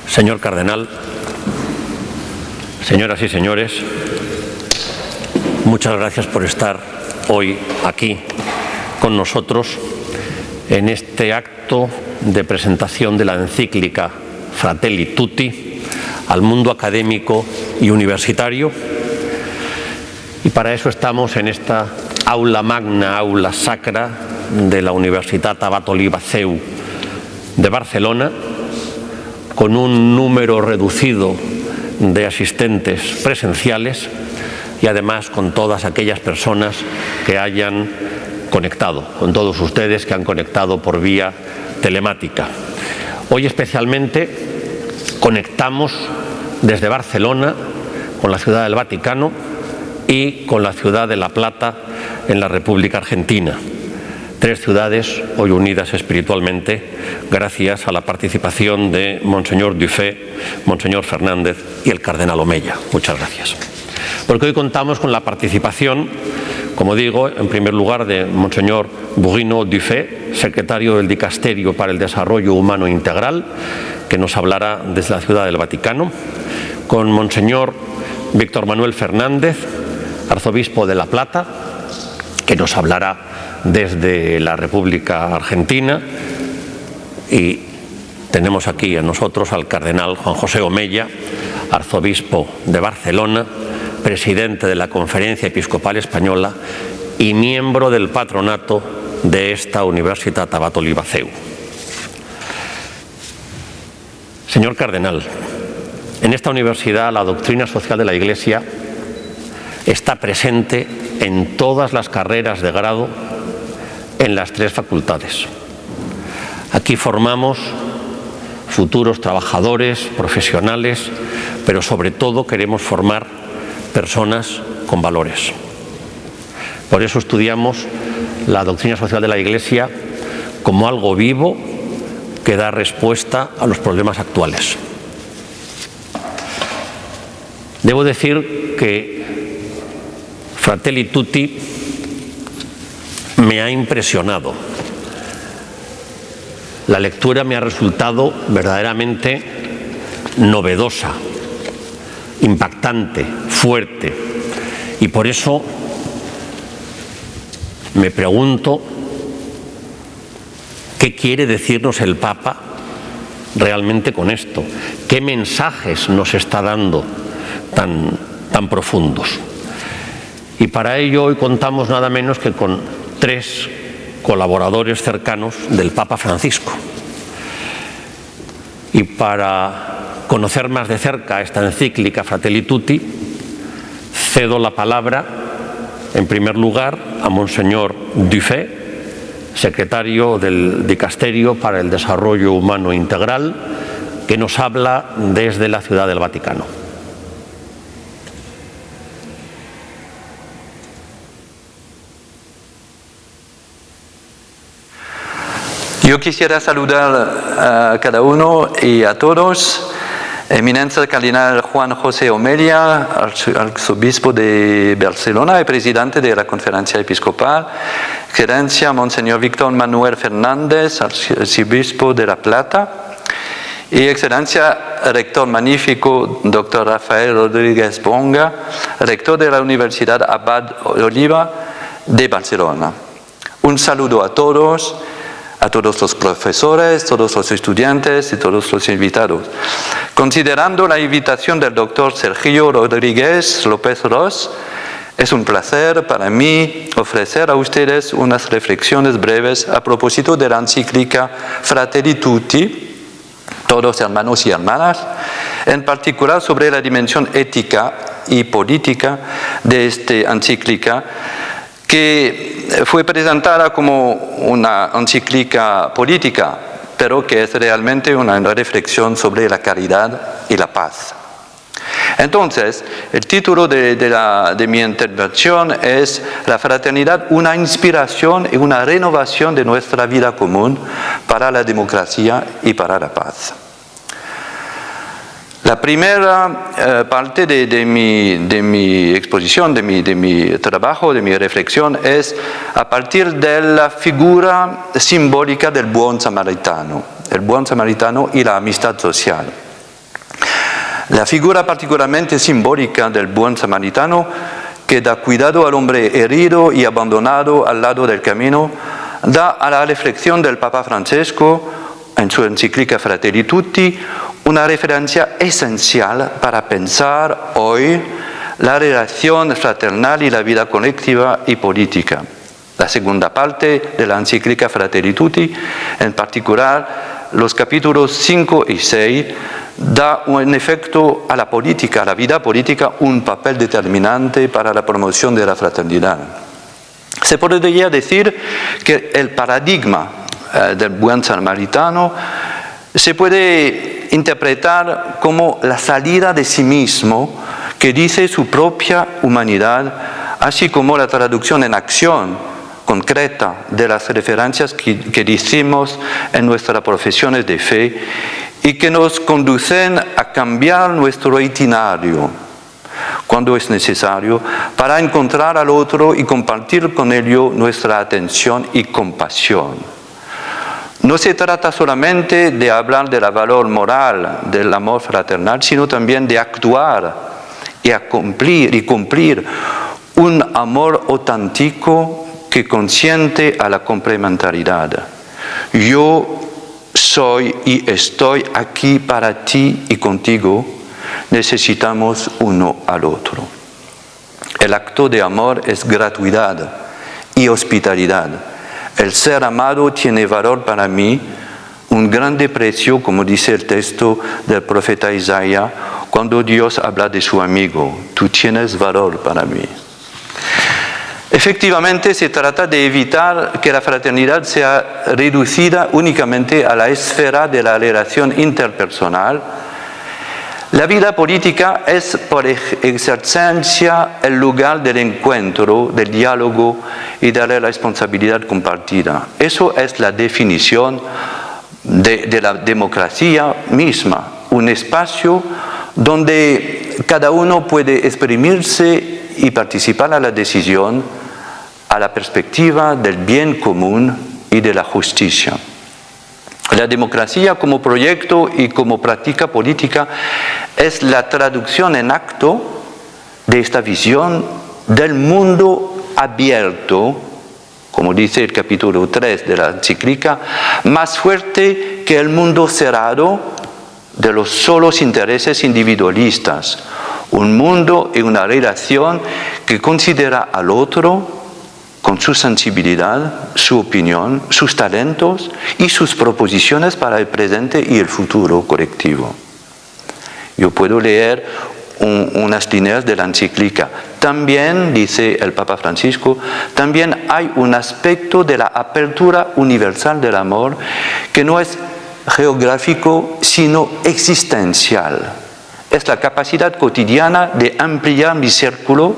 Señor Cardenal, señoras y señores, muchas gracias por estar hoy aquí con nosotros en este acto de presentación de la encíclica Fratelli Tutti al mundo académico y universitario. Y para eso estamos en esta aula magna, aula sacra de la Universitat Abat Oliba CEU de Barcelona, con un número reducido de asistentes presenciales y además con todas aquellas personas que hayan conectado, con todos ustedes que han conectado por vía telemática. Hoy especialmente conectamos desde Barcelona con la Ciudad del Vaticano y con la ciudad de La Plata en la República Argentina. Tres ciudades hoy unidas espiritualmente gracias a la participación de Monseñor Dufay, Monseñor Fernández y el Cardenal Omeya. Muchas gracias. Porque hoy contamos con la participación, como digo, en primer lugar de Monseñor Bruno Dufay, secretario del Dicasterio para el Desarrollo Humano Integral, que nos hablará desde la Ciudad del Vaticano, con Monseñor Víctor Manuel Fernández, arzobispo de La Plata, que nos hablará desde la República Argentina, y tenemos aquí a nosotros al Cardenal Juan José Omeya, arzobispo de Barcelona, presidente de la Conferencia Episcopal Española y miembro del patronato de esta Universitat Abat Oliba CEU. Señor Cardenal, en esta universidad la doctrina social de la Iglesia está presente en todas las carreras de grado en las tres facultades. Aquí formamos futuros trabajadores, profesionales, pero sobre todo queremos formar personas con valores. Por eso estudiamos la doctrina social de la Iglesia como algo vivo que da respuesta a los problemas actuales. Debo decir que Fratelli Tutti me ha impresionado. La lectura me ha resultado verdaderamente novedosa, impactante, fuerte, y por eso me pregunto qué quiere decirnos el Papa realmente con esto, qué mensajes nos está dando tan profundos. Y para ello hoy contamos nada menos que con tres colaboradores cercanos del Papa Francisco. Y para conocer más de cerca esta encíclica Fratelli Tutti, cedo la palabra, en primer lugar, a Monseñor Dufay, secretario del Dicasterio para el Desarrollo Humano Integral, que nos habla desde la Ciudad del Vaticano. Yo quisiera saludar a cada uno y a todos. Eminencia Cardenal Juan José Omeya, arzobispo de Barcelona y presidente de la Conferencia Episcopal. Gerencia Monseñor Víctor Manuel Fernández, arzobispo de La Plata. Y Excelencia Rector Magnífico, Dr. Rafael Rodríguez Bonga, rector de la Universidad Abat Oliba de Barcelona. Un saludo a todos los profesores, todos los estudiantes y todos los invitados. Considerando la invitación del doctor Sergio Rodríguez López Ros, es un placer para mí ofrecer a ustedes unas reflexiones breves a propósito de la encíclica Fratelli Tutti, todos hermanos y hermanas, en particular sobre la dimensión ética y política de esta encíclica, que fue presentada como una encíclica política, pero que es realmente una reflexión sobre la caridad y la paz. Entonces, el título de mi intervención es La fraternidad, una inspiración y una renovación de nuestra vida común para la democracia y para la paz. La primera parte de mi exposición, de mi trabajo, de mi reflexión, es a partir de la figura simbólica del buen samaritano, el buen samaritano y la amistad social. La figura particularmente simbólica del buen samaritano, que da cuidado al hombre herido y abandonado al lado del camino, da a la reflexión del Papa Francesco en su encíclica Fratelli Tutti una referencia esencial para pensar hoy la relación fraternal y la vida colectiva y política. La segunda parte de la encíclica Fratelli Tutti, en particular los capítulos 5 y 6, da en efecto a la política, a la vida política, un papel determinante para la promoción de la fraternidad. Se podría decir que el paradigma del buen samaritano se puede interpretar como la salida de sí mismo que dice su propia humanidad, así como la traducción en acción concreta de las referencias que decimos en nuestras profesiones de fe y que nos conducen a cambiar nuestro itinerario cuando es necesario para encontrar al otro y compartir con ello nuestra atención y compasión. No se trata solamente de hablar del valor moral del amor fraternal, sino también de actuar y cumplir un amor auténtico que consiente a la complementariedad. Yo soy y estoy aquí para ti y contigo. Necesitamos uno al otro. El acto de amor es gratuidad y hospitalidad. El ser amado tiene valor para mí, un grande precio, como dice el texto del profeta Isaías, cuando Dios habla de su amigo. Tú tienes valor para mí. Efectivamente, se trata de evitar que la fraternidad sea reducida únicamente a la esfera de la relación interpersonal. La vida política es, por excelencia, el lugar del encuentro, del diálogo y de la responsabilidad compartida. Eso es la definición de la democracia misma, un espacio donde cada uno puede exprimirse y participar a la decisión, a la perspectiva del bien común y de la justicia. La democracia como proyecto y como práctica política es la traducción en acto de esta visión del mundo abierto, como dice el capítulo 3 de la encíclica, más fuerte que el mundo cerrado de los solos intereses individualistas. Un mundo y una relación que considera al otro con su sensibilidad, su opinión, sus talentos y sus proposiciones para el presente y el futuro colectivo. Yo puedo leer unas líneas de la encíclica. También, dice el Papa Francisco, también hay un aspecto de la apertura universal del amor que no es geográfico, sino existencial. Es la capacidad cotidiana de ampliar mi círculo,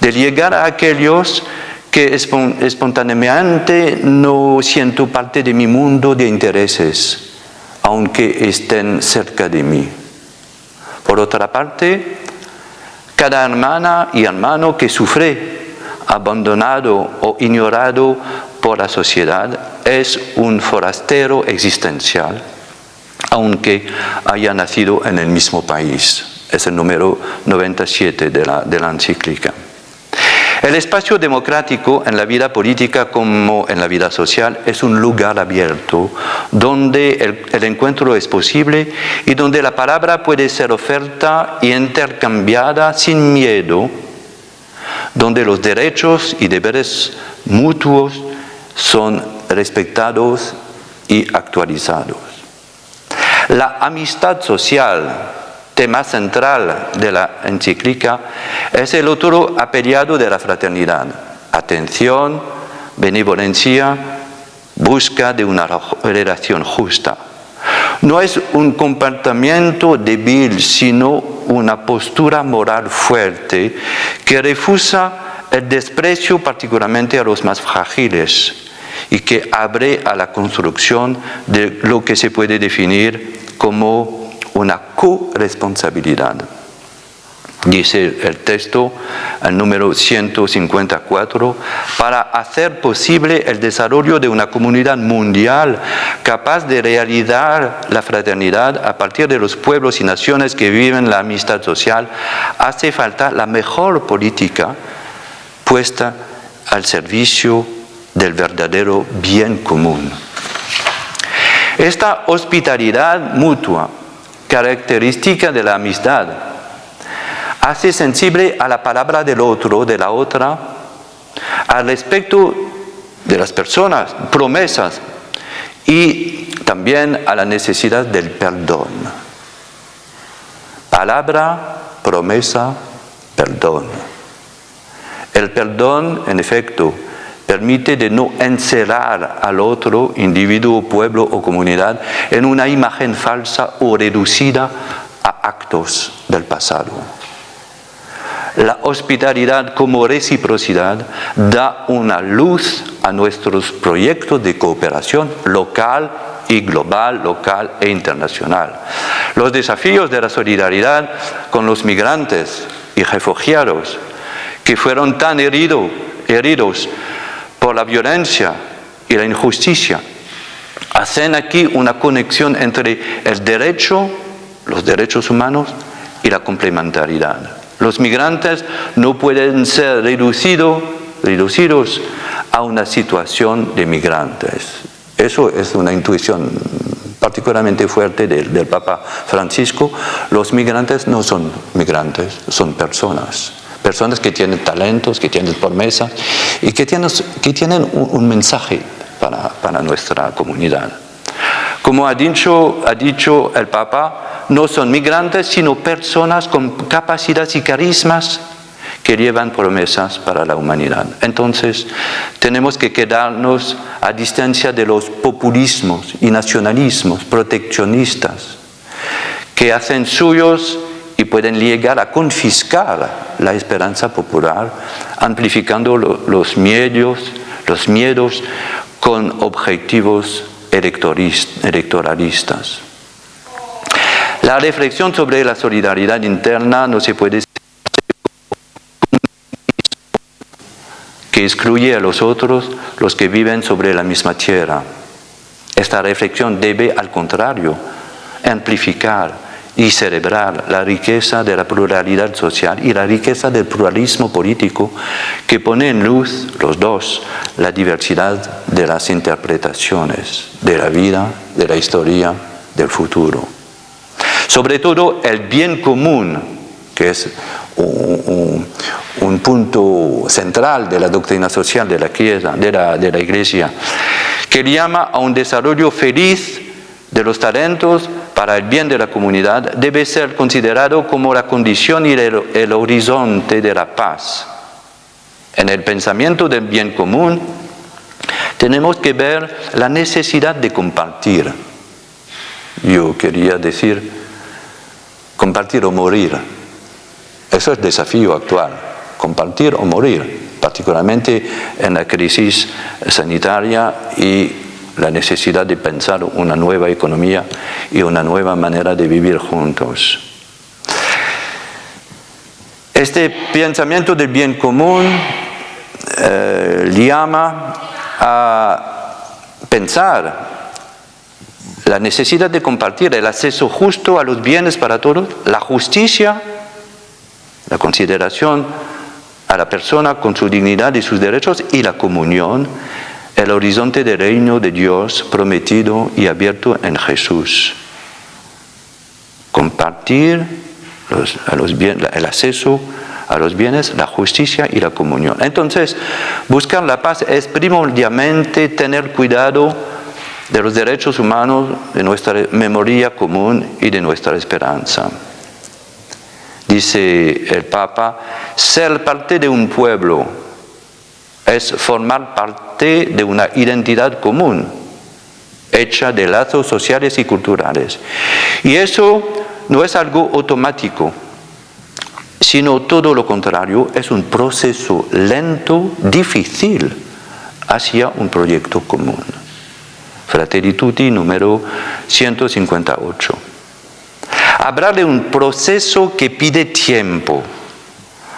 de llegar a aquellos que espontáneamente no siento parte de mi mundo de intereses, aunque estén cerca de mí. Por otra parte, cada hermana y hermano que sufre, abandonado o ignorado por la sociedad, es un forastero existencial, aunque haya nacido en el mismo país. Es el número 97 de la encíclica. El espacio democrático en la vida política como en la vida social es un lugar abierto donde el encuentro es posible y donde la palabra puede ser oferta y intercambiada sin miedo, donde los derechos y deberes mutuos son respetados y actualizados. La amistad social, tema central de la encíclica, es el otro apellido de la fraternidad. Atención, benevolencia, busca de una relación justa. No es un comportamiento débil, sino una postura moral fuerte que refusa el desprecio particularmente a los más frágiles y que abre a la construcción de lo que se puede definir como una corresponsabilidad. dice el texto, el número 154, para hacer posible el desarrollo de una comunidad mundial capaz de realizar la fraternidad a partir de los pueblos y naciones que viven la amistad social, hace falta la mejor política puesta al servicio del verdadero bien común. Esta hospitalidad mutua, característica de la amistad, hace sensible a la palabra del otro, de la otra, al respecto de las personas, promesas, y también a la necesidad del perdón. Palabra, promesa, perdón. El perdón, en efecto, permite de no encerrar al otro, individuo, pueblo o comunidad, en una imagen falsa o reducida a actos del pasado. La hospitalidad como reciprocidad da una luz a nuestros proyectos de cooperación local y global, local e internacional. Los desafíos de la solidaridad con los migrantes y refugiados que fueron tan heridos por la violencia y la injusticia, hacen aquí una conexión entre el derecho, los derechos humanos y la complementariedad. Los migrantes no pueden ser reducidos a una situación de migrantes. Eso es una intuición particularmente fuerte del Papa Francisco. Los migrantes no son migrantes, son personas. Personas que tienen talentos, que tienen promesas y que tienen un mensaje para nuestra comunidad. Como ha dicho el Papa, no son migrantes, sino personas con capacidades y carismas que llevan promesas para la humanidad. Entonces, tenemos que quedarnos a distancia de los populismos y nacionalismos proteccionistas que hacen suyos y pueden llegar a confiscar la esperanza popular, amplificando los miedos con objetivos electoralistas. La reflexión sobre la solidaridad interna no se puede hacer que excluye a los otros, los que viven sobre la misma tierra. Esta reflexión debe, al contrario, amplificar y celebrar la riqueza de la pluralidad social y la riqueza del pluralismo político que pone en luz, los dos, la diversidad de las interpretaciones de la vida, de la historia, del futuro. Sobre todo el bien común, que es un punto central de la doctrina social de la Iglesia, que llama a un desarrollo feliz de los talentos para el bien de la comunidad, debe ser considerado como la condición y el horizonte de la paz. En el pensamiento del bien común tenemos que ver la necesidad de compartir. Yo quería decir compartir o morir. Eso es el desafío actual, compartir o morir, particularmente en la crisis sanitaria y la necesidad de pensar una nueva economía y una nueva manera de vivir juntos. Este pensamiento del bien común llama a pensar la necesidad de compartir el acceso justo a los bienes para todos, la justicia, la consideración a la persona con su dignidad y sus derechos y la comunión, el horizonte del reino de Dios prometido y abierto en Jesús. Compartir el acceso a los bienes, la justicia y la comunión. Entonces, buscar la paz es primordialmente tener cuidado de los derechos humanos, de nuestra memoria común y de nuestra esperanza. Dice el Papa, ser parte de un pueblo es formar parte de una identidad común, hecha de lazos sociales y culturales. Y eso no es algo automático, sino todo lo contrario, es un proceso lento, difícil, hacia un proyecto común. Fratelli Tutti, número 158. Hablar de un proceso que pide tiempo,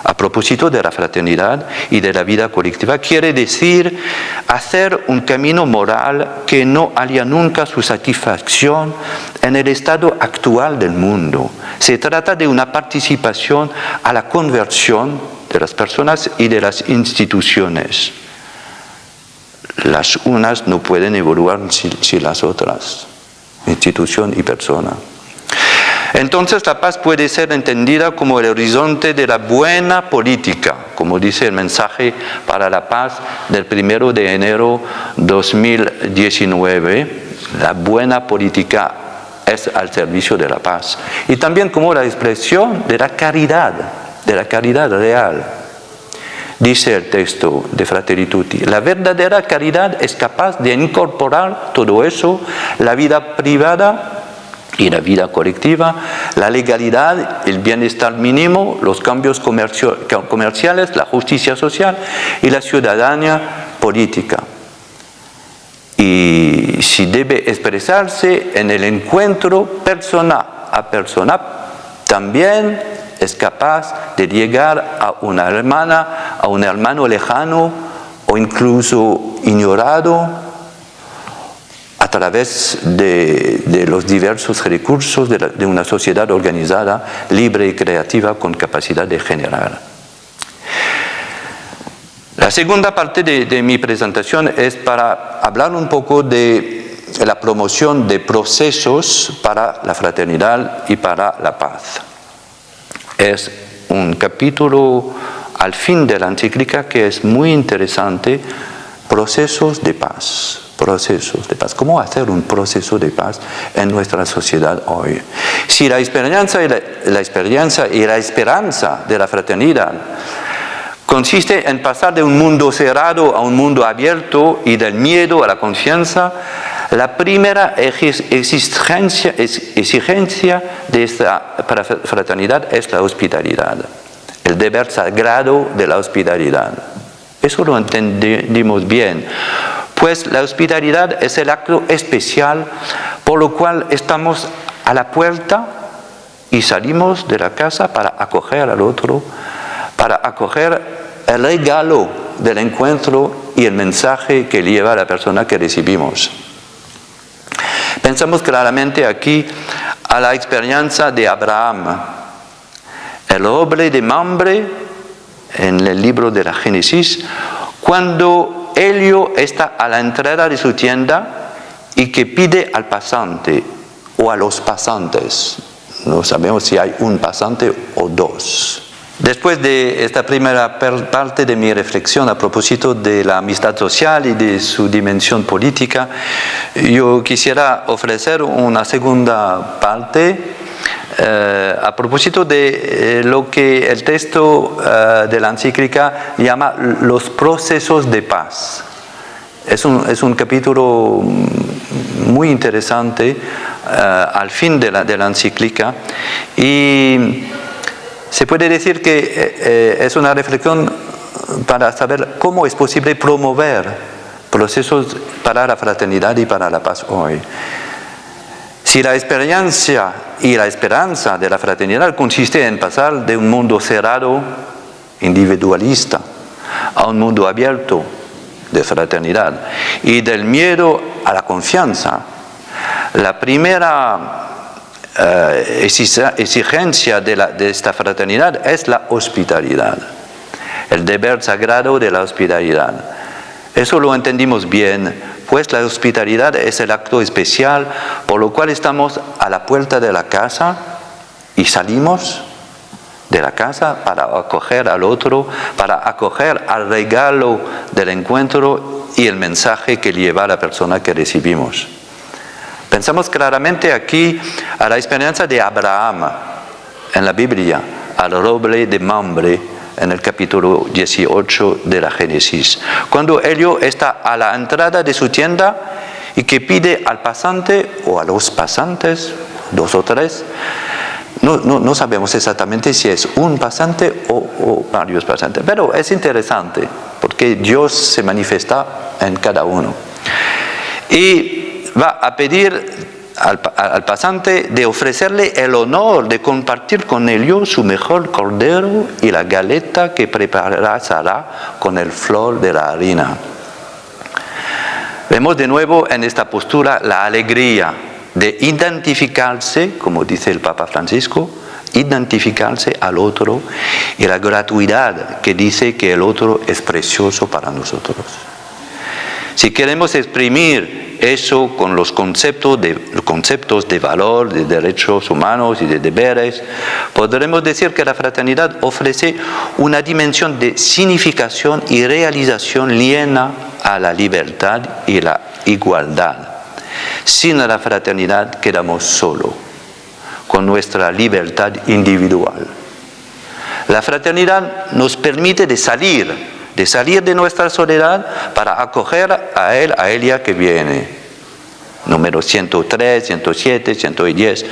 A propósito de la fraternidad y de la vida colectiva, quiere decir hacer un camino moral que no haya nunca su satisfacción en el estado actual del mundo. Se trata de una participación a la conversión de las personas y de las instituciones. Las unas no pueden evoluir sin las otras, institución y persona. Entonces la paz puede ser entendida como el horizonte de la buena política, como dice el mensaje para la paz del 1 de enero 2019. La buena política es al servicio de la paz. Y también como la expresión de la caridad real. Dice el texto de Fratelli Tutti, la verdadera caridad es capaz de incorporar todo eso, la vida privada y la vida colectiva, la legalidad, el bienestar mínimo, los cambios comerciales, la justicia social y la ciudadanía política. Y si debe expresarse en el encuentro persona a persona, también es capaz de llegar a una hermana, a un hermano lejano o incluso ignorado, a través de los diversos recursos de una sociedad organizada, libre y creativa con capacidad de generar. La segunda parte de mi presentación es para hablar un poco de la promoción de procesos para la fraternidad y para la paz. Es un capítulo al fin de la encíclica que es muy interesante, procesos de paz. Procesos de paz. ¿Cómo hacer un proceso de paz en nuestra sociedad hoy? Si la esperanza y la esperanza de la fraternidad consiste en pasar de un mundo cerrado a un mundo abierto y del miedo a la confianza, la primera exigencia de esta fraternidad es la hospitalidad, el deber sagrado de la hospitalidad. Eso lo entendimos bien. Pues la hospitalidad es el acto especial por lo cual estamos a la puerta y salimos de la casa para acoger al otro, para acoger el regalo del encuentro y el mensaje que lleva a la persona que recibimos. Pensamos claramente aquí a la experiencia de Abraham, el roble de Mamre en el libro de la Génesis, cuando Elio está a la entrada de su tienda y que pide al pasante o a los pasantes. No sabemos si hay un pasante o dos. Después de esta primera parte de mi reflexión a propósito de la amistad social y de su dimensión política, yo quisiera ofrecer una segunda parte a propósito de lo que el texto de la encíclica llama los procesos de paz. Es un capítulo muy interesante al fin de la encíclica y se puede decir que es una reflexión para saber cómo es posible promover procesos para la fraternidad y para la paz hoy. Si la experiencia y la esperanza de la fraternidad consiste en pasar de un mundo cerrado, individualista, a un mundo abierto de fraternidad y del miedo a la confianza, la primera exigencia de esta fraternidad es la hospitalidad, el deber sagrado de la hospitalidad. Eso lo entendimos bien, pues la hospitalidad es el acto especial por lo cual estamos a la puerta de la casa y salimos de la casa para acoger al otro, para acoger al regalo del encuentro y el mensaje que lleva a la persona que recibimos. Pensamos claramente aquí a la experiencia de Abraham en la Biblia, al roble de Mamre en el capítulo 18 de la Génesis. Cuando Elio está a la entrada de su tienda y que pide al pasante o a los pasantes, dos o tres, no sabemos exactamente si es un pasante o varios pasantes, pero es interesante porque Dios se manifiesta en cada uno. Y va a pedir al pasante de ofrecerle el honor de compartir con ellos su mejor cordero y la galeta que preparará con el flor de la harina. Vemos de nuevo en esta postura la alegría de identificarse, como dice el Papa Francisco, identificarse al otro, y la gratuidad que dice que el otro es precioso para nosotros. Si queremos exprimir eso con los conceptos de valor, de derechos humanos y de deberes, podremos decir que la fraternidad ofrece una dimensión de significación y realización llena a la libertad y la igualdad. Sin la fraternidad quedamos solos, con nuestra libertad individual. La fraternidad nos permite de salir de nuestra soledad para acoger a él, a ella que viene. Número 103, 107, 110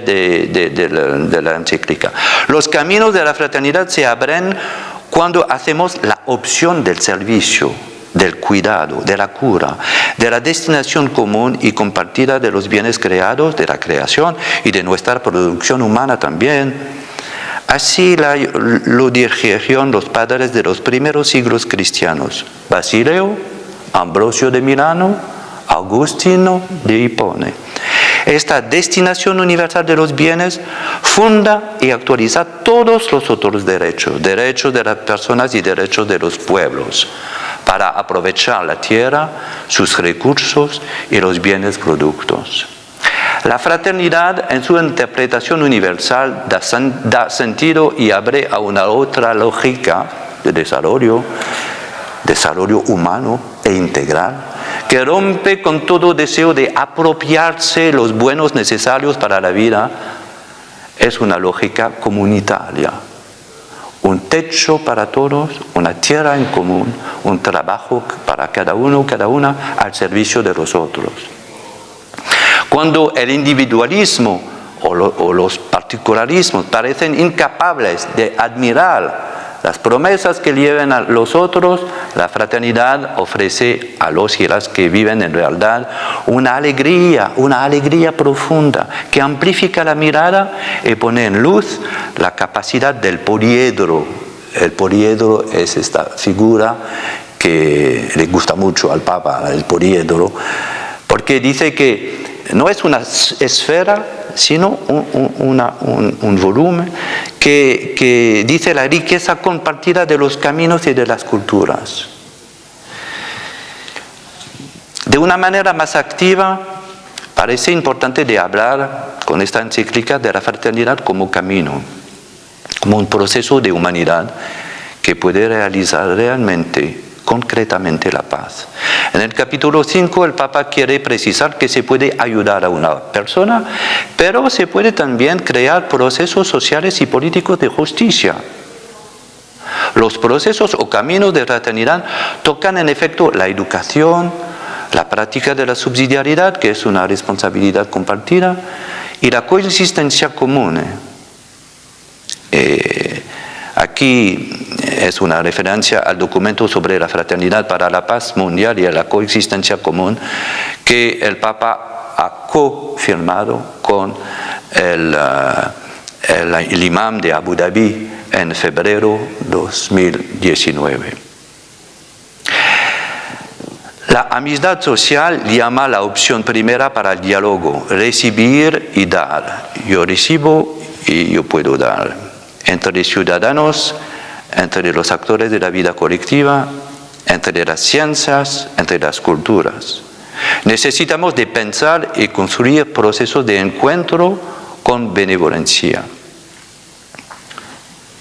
de la encíclica. Los caminos de la fraternidad se abren cuando hacemos la opción del servicio, del cuidado, de la cura, de la destinación común y compartida de los bienes creados, de la creación y de nuestra producción humana también. Así lo dijeron los padres de los primeros siglos cristianos: Basilio, Ambrosio de Milano, Agustino de Hipone. Esta destinación universal de los bienes funda y actualiza todos los otros derechos de las personas y derechos de los pueblos, para aprovechar la tierra, sus recursos y los bienes productos. La fraternidad, en su interpretación universal, da sentido y abre a una otra lógica de desarrollo humano e integral, que rompe con todo deseo de apropiarse los buenos necesarios para la vida. Es una lógica comunitaria. Un techo para todos, una tierra en común, un trabajo para cada uno, cada una, al servicio de los otros. Cuando el individualismo o los particularismos parecen incapaces de admirar las promesas que llevan a los otros, la fraternidad ofrece a los y las que viven en realidad una alegría profunda que amplifica la mirada y pone en luz la capacidad del poliedro. El poliedro es esta figura que le gusta mucho al Papa, el poliedro, porque dice que no es una esfera, sino un volumen que dice la riqueza compartida de los caminos y de las culturas. De una manera más activa, parece importante de hablar con esta encíclica de la fraternidad como camino, como un proceso de humanidad que puede realizar realmente, concretamente, la paz. En el capítulo 5 el Papa quiere precisar que se puede ayudar a una persona, pero se puede también crear procesos sociales y políticos de justicia. Los procesos o caminos de fraternidad tocan en efecto la educación, la práctica de la subsidiariedad, que es una responsabilidad compartida, y la coexistencia común. Aquí es una referencia al documento sobre la fraternidad para la paz mundial y la coexistencia común que el Papa ha cofirmado con el imam de Abu Dhabi en febrero 2019. La amistad social llama la opción primera para el diálogo: recibir y dar. Yo recibo y yo puedo dar. Entre ciudadanos, entre los actores de la vida colectiva, entre las ciencias, entre las culturas. Necesitamos de pensar y construir procesos de encuentro con benevolencia.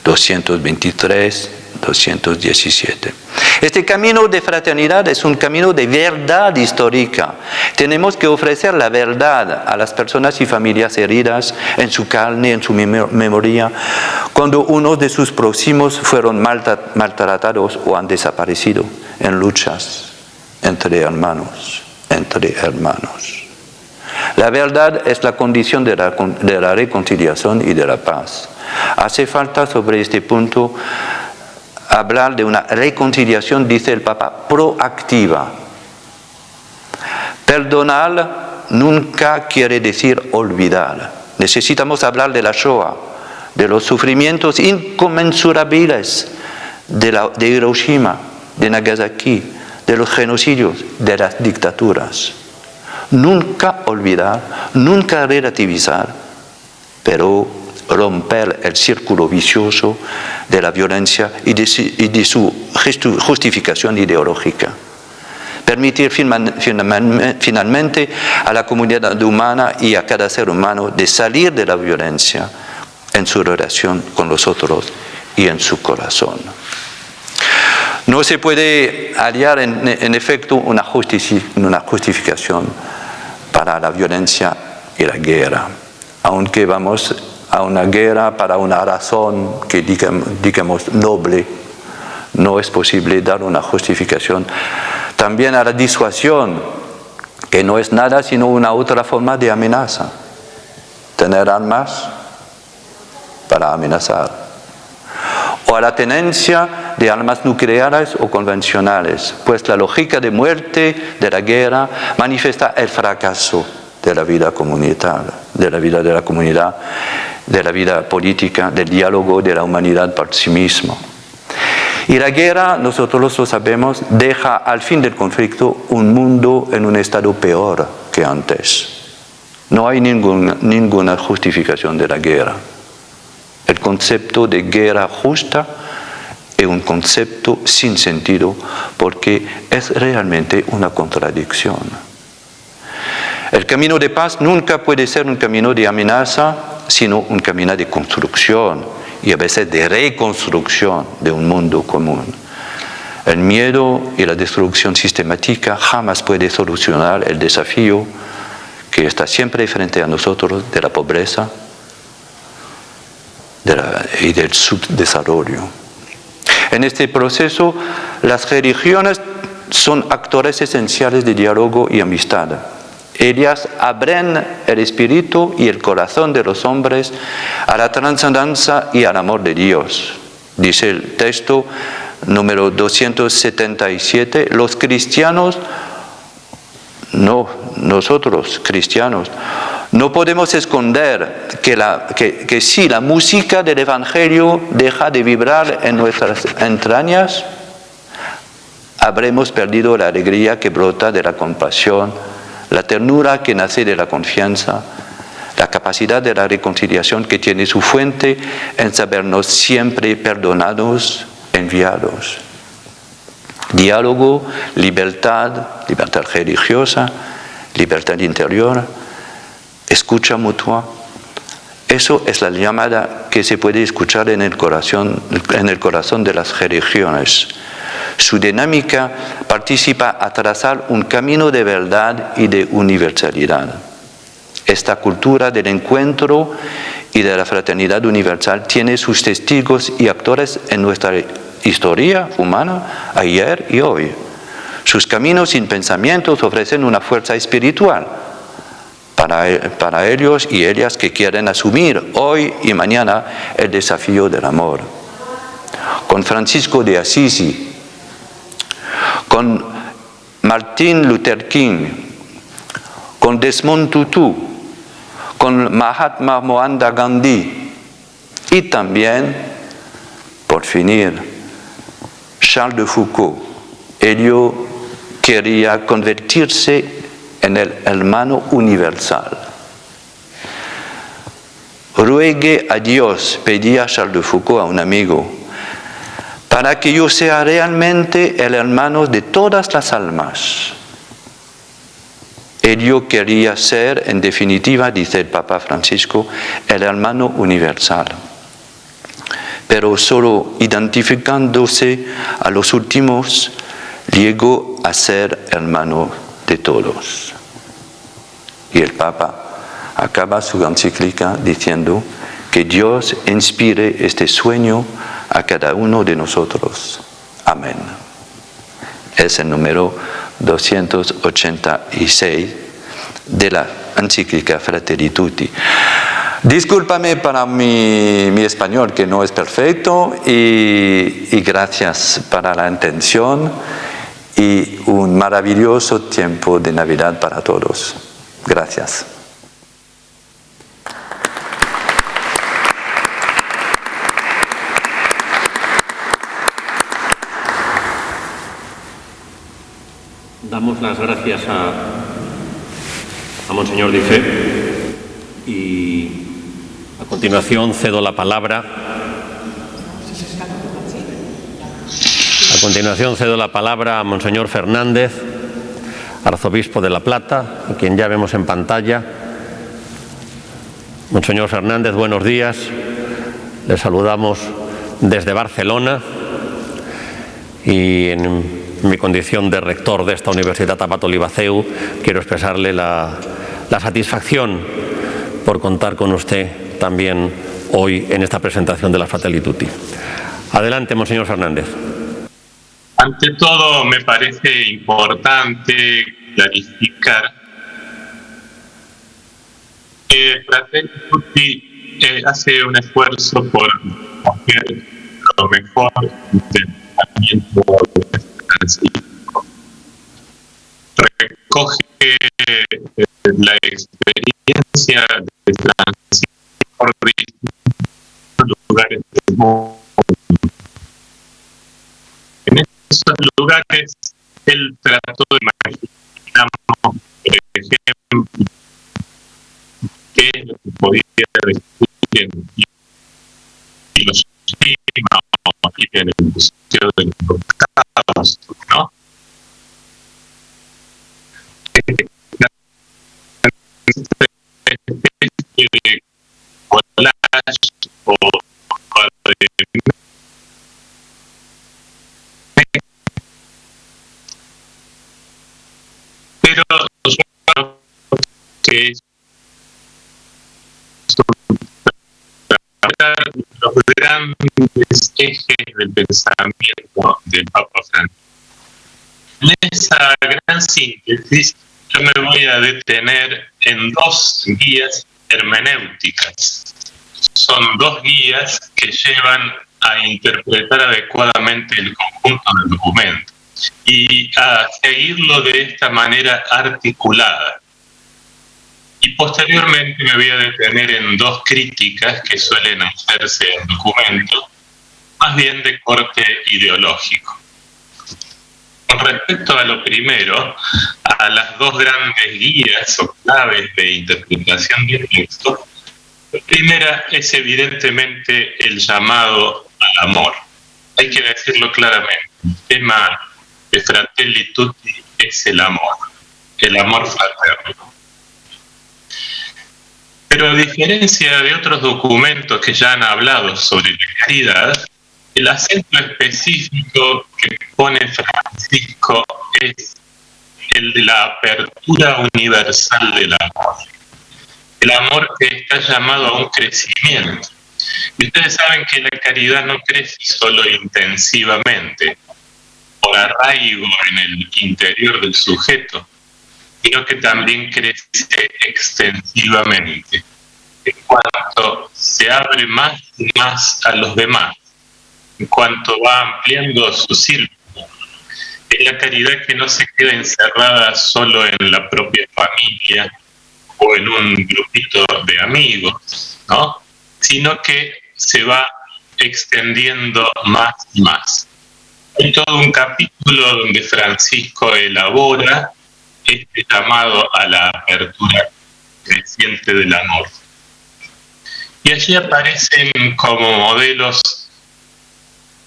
223, 217. Este camino de fraternidad es un camino de verdad histórica. Tenemos que ofrecer la verdad a las personas y familias heridas en su carne, en su memoria, cuando uno de sus próximos fueron maltratados o han desaparecido en luchas entre hermanos. La verdad es la condición de la reconciliación y de la paz. Hace falta sobre este punto hablar de una reconciliación, dice el Papa, proactiva. Perdonar nunca quiere decir olvidar. Necesitamos hablar de la Shoah, de los sufrimientos inconmensurables de Hiroshima, de Nagasaki, de los genocidios, de las dictaduras. Nunca olvidar, nunca relativizar, pero romper el círculo vicioso de la violencia y de su justificación ideológica. Permitir finalmente a la comunidad humana y a cada ser humano de salir de la violencia en su relación con los otros y en su corazón. No se puede hallar en efecto una justificación para la violencia y la guerra, aunque vamos a una guerra para una razón que digamos noble, no es posible dar una justificación. También a la disuasión, que no es nada sino una otra forma de amenaza. Tener armas para amenazar. O a la tenencia de armas nucleares o convencionales, pues la lógica de muerte de la guerra manifiesta el fracaso de la vida comunitaria, de la vida de la comunidad, de la vida política, del diálogo de la humanidad por sí mismo. Y la guerra, nosotros lo sabemos, deja al fin del conflicto un mundo en un estado peor que antes. No hay ninguna justificación de la guerra. El concepto de guerra justa es un concepto sin sentido porque es realmente una contradicción. El camino de paz nunca puede ser un camino de amenaza, sino un camino de construcción y a veces de reconstrucción de un mundo común. El miedo y la destrucción sistemática jamás puede solucionar el desafío que está siempre frente a nosotros de la pobreza y del subdesarrollo. En este proceso, las religiones son actores esenciales de diálogo y amistad. Ellas abren el espíritu y el corazón de los hombres a la trascendencia y al amor de Dios. Dice el texto número 277, los cristianos, nosotros cristianos, no podemos esconder que si la música del Evangelio deja de vibrar en nuestras entrañas, habremos perdido la alegría que brota de la compasión, la ternura que nace de la confianza, la capacidad de la reconciliación que tiene su fuente en sabernos siempre perdonados, enviados. Diálogo, libertad religiosa, libertad interior, escucha mutua. Eso es la llamada que se puede escuchar en el corazón de las religiones. Su dinámica participa a trazar un camino de verdad y de universalidad. Esta cultura del encuentro y de la fraternidad universal tiene sus testigos y actores en nuestra historia humana, ayer y hoy. Sus caminos y pensamientos ofrecen una fuerza espiritual para ellos y ellas que quieren asumir hoy y mañana el desafío del amor. Con Francisco de Asís, con Martin Luther King, con Desmond Tutu, con Mahatma Gandhi y también, por finir, Charles de Foucault. Ello quería convertirse en el hermano universal. Ruegue a Dios, pedía Charles de Foucault a un amigo, para que yo sea realmente el hermano de todas las almas. Ello quería ser, en definitiva, dice el Papa Francisco, el hermano universal. Pero solo identificándose a los últimos, llegó a ser hermano de todos. Y el Papa acaba su encíclica diciendo que Dios inspire este sueño a cada uno de nosotros. Amén. Es el número 286 de la encíclica Fratelli Tutti. Discúlpame para mi español, que no es perfecto, y gracias para la intención y un maravilloso tiempo de Navidad para todos. Gracias. Damos las gracias a Monseñor Difé y a continuación cedo la palabra. A continuación cedo la palabra a Monseñor Fernández, arzobispo de La Plata, a quien ya vemos en pantalla. Monseñor Fernández, buenos días. Le saludamos desde Barcelona y en mi condición de rector de esta Universitat Abat Olivaceu quiero expresarle la satisfacción por contar con usted también hoy en esta presentación de la Fratelli Tutti. Adelante, Monseñor Fernández. Ante todo, me parece importante clarificar que Fratelli Tutti hace un esfuerzo por hacer lo mejor del pensamiento de Francisco. Recoge la experiencia de Francisco por distintos lugares del mundo. En esos lugares él trató de imaginar, por ejemplo, qué es lo que podía decir y los en el Museo de los Estados, ¿no? Especie de collage o pero yo creo que es los grandes ejes del pensamiento del Papa Francisco. En esa gran síntesis yo me voy a detener en dos guías hermenéuticas. Son dos guías que llevan a interpretar adecuadamente el conjunto del documento y a seguirlo de esta manera articulada. Y posteriormente me voy a detener en dos críticas que suelen hacerse en documentos, más bien de corte ideológico. Con respecto a lo primero, a las dos grandes guías o claves de interpretación del texto, la primera es evidentemente el llamado al amor. Hay que decirlo claramente, el tema de Fratelli Tutti es el amor fraterno. Pero a diferencia de otros documentos que ya han hablado sobre la caridad, el acento específico que pone Francisco es el de la apertura universal del amor. El amor que está llamado a un crecimiento. Y ustedes saben que la caridad no crece solo intensivamente, por arraigo en el interior del sujeto, sino que también crece extensivamente, en cuanto se abre más y más a los demás, en cuanto va ampliando su círculo. Es la caridad que no se queda encerrada solo en la propia familia o en un grupito de amigos, ¿no? Sino que se va extendiendo más y más. Hay todo un capítulo donde Francisco elabora este llamado a la apertura creciente del amor. Y allí aparecen como modelos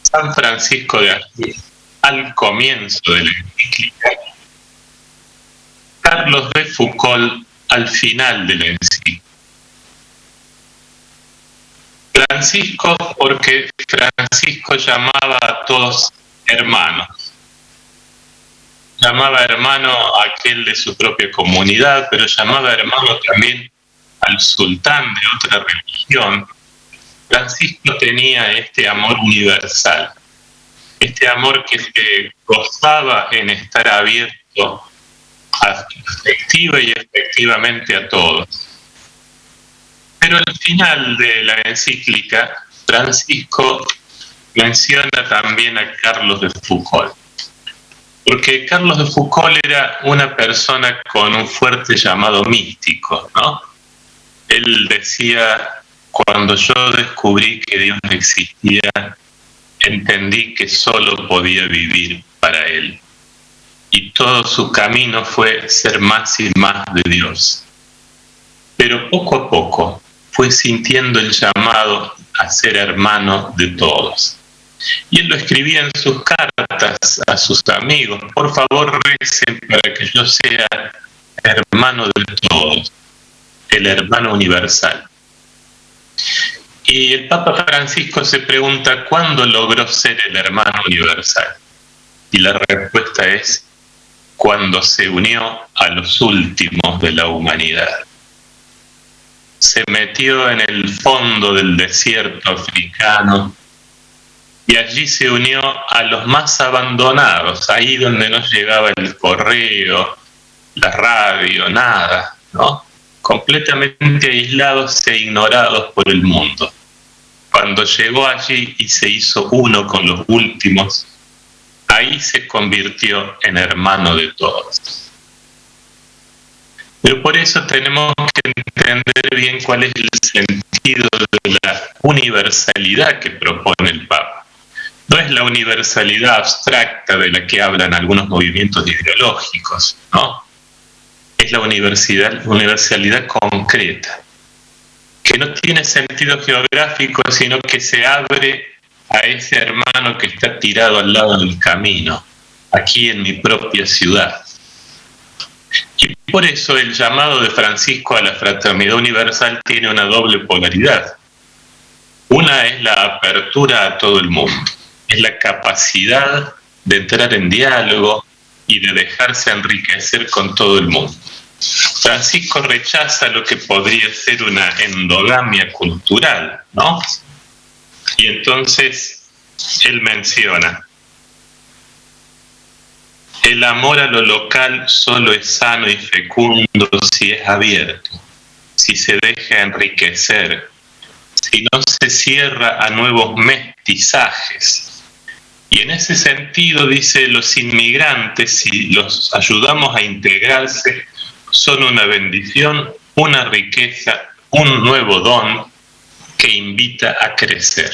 San Francisco de Asís al comienzo de la encíclica, Carlos de Foucauld al final de la encíclica. Francisco, porque Francisco llamaba a todos hermanos. Llamaba hermano a aquel de su propia comunidad, pero llamaba hermano también al sultán de otra religión. Francisco tenía este amor universal, este amor que se gozaba en estar abierto afectiva y efectivamente a todos. Pero al final de la encíclica, Francisco menciona también a Carlos de Foucauld. Porque Carlos de Foucauld era una persona con un fuerte llamado místico, ¿no? Él decía, cuando yo descubrí que Dios existía, entendí que solo podía vivir para Él. Y todo su camino fue ser más y más de Dios. Pero poco a poco fue sintiendo el llamado a ser hermano de todos. Y él lo escribía en sus cartas a sus amigos: por favor recen para que yo sea hermano de todos, el hermano universal. Y el Papa Francisco se pregunta: ¿cuándo logró ser el hermano universal? Y la respuesta es: cuando se unió a los últimos de la humanidad. Se metió en el fondo del desierto africano y allí se unió a los más abandonados, ahí donde no llegaba el correo, la radio, nada, ¿no? Completamente aislados e ignorados por el mundo. Cuando llegó allí y se hizo uno con los últimos, ahí se convirtió en hermano de todos. Pero por eso tenemos que entender bien cuál es el sentido de la universalidad que propone el Papa. No es la universalidad abstracta de la que hablan algunos movimientos ideológicos, ¿no? Es la universalidad concreta, que no tiene sentido geográfico, sino que se abre a ese hermano que está tirado al lado del camino, aquí en mi propia ciudad. Y por eso el llamado de Francisco a la fraternidad universal tiene una doble polaridad. Una es la apertura a todo el mundo, es la capacidad de entrar en diálogo y de dejarse enriquecer con todo el mundo. Francisco rechaza lo que podría ser una endogamia cultural, ¿no? Y entonces él menciona: el amor a lo local solo es sano y fecundo si es abierto, si se deja enriquecer, si no se cierra a nuevos mestizajes. Y en ese sentido, dice, los inmigrantes, si los ayudamos a integrarse, son una bendición, una riqueza, un nuevo don que invita a crecer.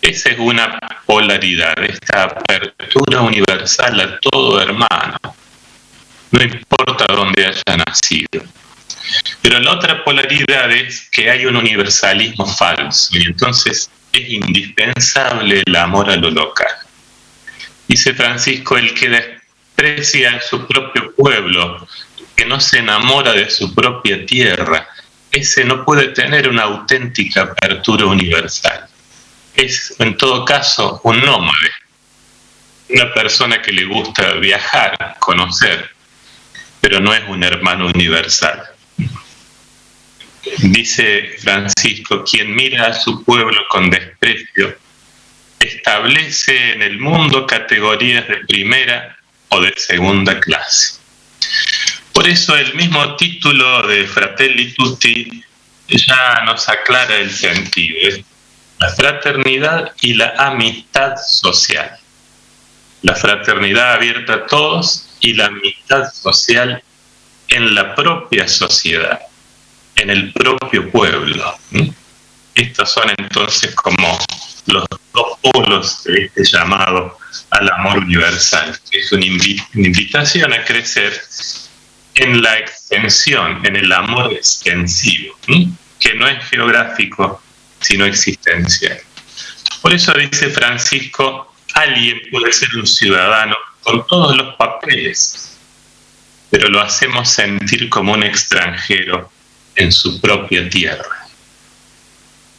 Esa es una polaridad, esta apertura universal a todo hermano, no importa dónde haya nacido. Pero la otra polaridad es que hay un universalismo falso, y entonces es indispensable el amor a lo local. Dice Francisco: el que desprecia a su propio pueblo, que no se enamora de su propia tierra, ese no puede tener una auténtica apertura universal. Es, en todo caso, un nómade, una persona que le gusta viajar, conocer, pero no es un hermano universal. Dice Francisco: quien mira a su pueblo con desprecio establece en el mundo categorías de primera o de segunda clase. Por eso el mismo título de Fratelli Tutti ya nos aclara el sentido: la fraternidad y la amistad social. La fraternidad abierta a todos y la amistad social en la propia sociedad, en el propio pueblo. Estos son entonces como los dos polos de este llamado al amor universal, que es una invitación a crecer en la extensión, en el amor extensivo, que no es geográfico, sino existencial. Por eso dice Francisco: alguien puede ser un ciudadano con todos los papeles, pero lo hacemos sentir como un extranjero en su propia tierra.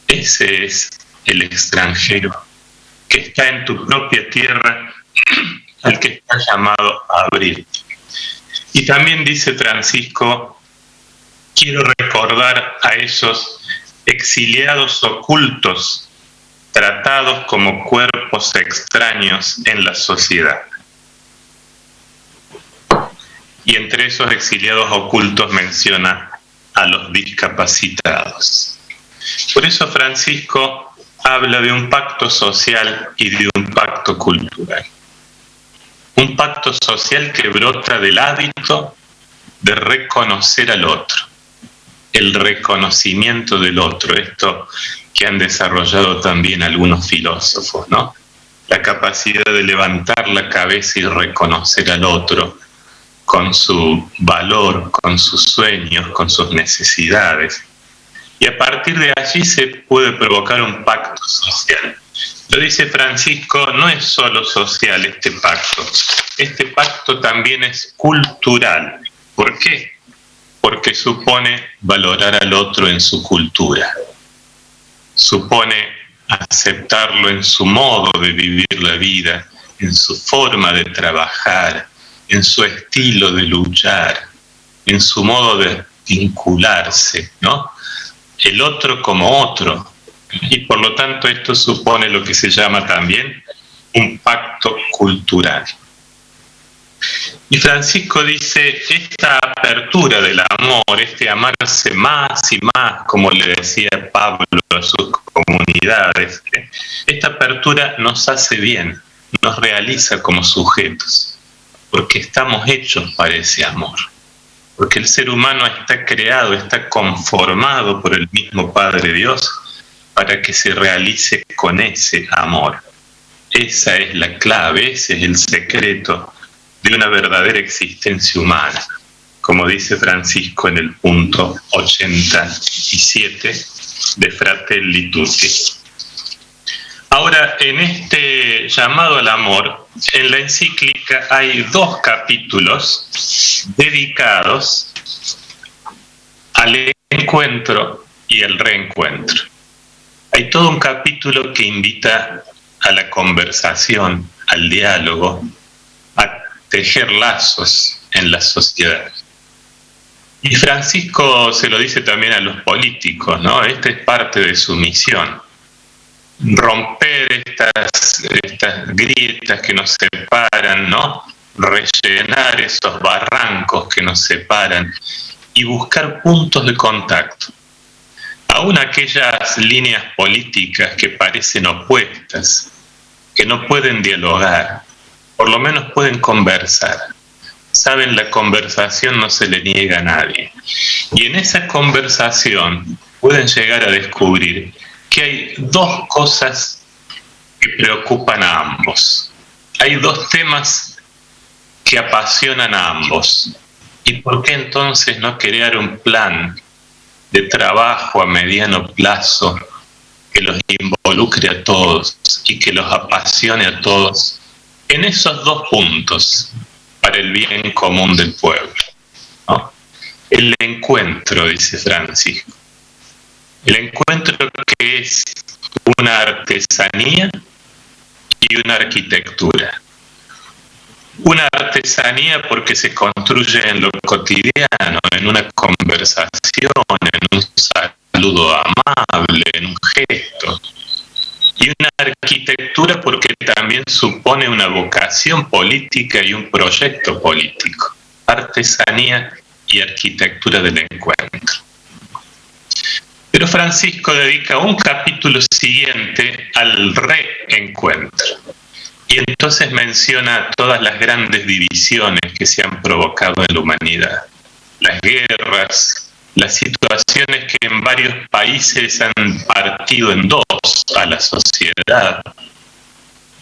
Ese es el extranjero que está en tu propia tierra, al que está llamado a abrirte. Y también dice Francisco: quiero recordar a esos exiliados ocultos, tratados como cuerpos extraños en la sociedad. Y entre esos exiliados ocultos menciona a los discapacitados. Por eso Francisco habla de un pacto social y de un pacto cultural. Un pacto social que brota del hábito de reconocer al otro, el reconocimiento del otro, esto que han desarrollado también algunos filósofos, ¿no? La capacidad de levantar la cabeza y reconocer al otro con su valor, con sus sueños, con sus necesidades. Y a partir de allí se puede provocar un pacto social. Lo dice Francisco, no es solo social este pacto también es cultural. ¿Por qué? Porque supone valorar al otro en su cultura, supone aceptarlo en su modo de vivir la vida, en su forma de trabajar, en su estilo de luchar, en su modo de vincularse, ¿no? El otro como otro. Y por lo tanto esto supone lo que se llama también un pacto cultural. Y Francisco dice, esta apertura del amor, este amarse más y más, como le decía Pablo a sus comunidades, esta apertura nos hace bien, nos realiza como sujetos, porque estamos hechos para ese amor, porque el ser humano está creado, está conformado por el mismo Padre Dios para que se realice con ese amor. Esa es la clave, ese es el secreto de una verdadera existencia humana, como dice Francisco en el punto 87 de Fratelli Tutti. Ahora, en este llamado al amor, en la encíclica hay 2 capítulos dedicados al encuentro y al reencuentro. Hay todo un capítulo que invita a la conversación, al diálogo, a tejer lazos en la sociedad. Y Francisco se lo dice también a los políticos, ¿no? Esta es parte de su misión. Romper estas grietas que nos separan, ¿no? Rellenar esos barrancos que nos separan y buscar puntos de contacto. Aún aquellas líneas políticas que parecen opuestas, que no pueden dialogar, por lo menos pueden conversar. Saben, la conversación no se le niega a nadie. Y en esa conversación pueden llegar a descubrir que hay 2 cosas que preocupan a ambos. Hay 2 temas que apasionan a ambos. ¿Y por qué entonces no crear un plan de trabajo a mediano plazo que los involucre a todos y que los apasione a todos en esos 2 puntos para el bien común del pueblo, ¿no? El encuentro, dice Francisco. El encuentro que es una artesanía y una arquitectura. Una artesanía porque se construye en lo cotidiano, en una conversación, en un saludo amable, en un gesto. Y una arquitectura porque también supone una vocación política y un proyecto político. Artesanía y arquitectura del encuentro. Pero Francisco dedica un capítulo siguiente al reencuentro. Y entonces menciona todas las grandes divisiones que se han provocado en la humanidad. Las guerras, las situaciones que en varios países han partido en 2 a la sociedad.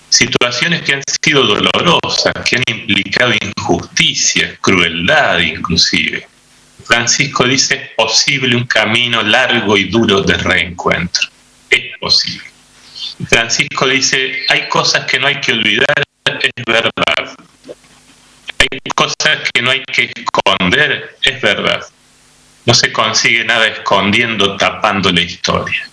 Situaciones que han sido dolorosas, que han implicado injusticia, crueldad inclusive. Francisco dice, es posible un camino largo y duro de reencuentro. Es posible. Francisco dice, hay cosas que no hay que olvidar, es verdad. Hay cosas que no hay que esconder, es verdad. No se consigue nada escondiendo, tapando la historia.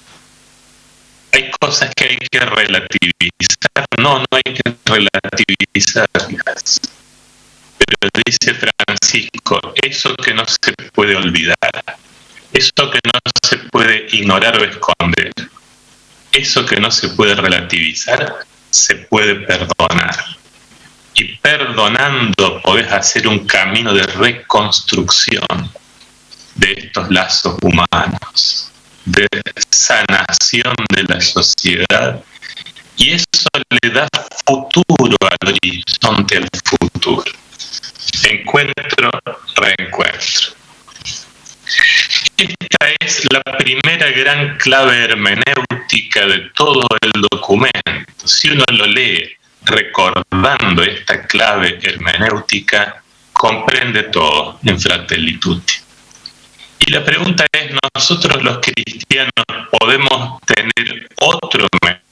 Hay cosas que hay que relativizar, no hay que relativizarlas. Pero dice Francisco, eso que no se puede olvidar, eso que no se puede ignorar o esconder, eso que no se puede relativizar, se puede perdonar. Y perdonando podés hacer un camino de reconstrucción de estos lazos humanos, de sanación de la sociedad y eso le da futuro al horizonte, al futuro. Encuentro, reencuentro. Esta es la primera gran clave hermenéutica de todo el documento. Si uno lo lee recordando esta clave hermenéutica, comprende todo en Fratelli Tutti. Y la pregunta es, ¿nosotros los cristianos podemos tener otro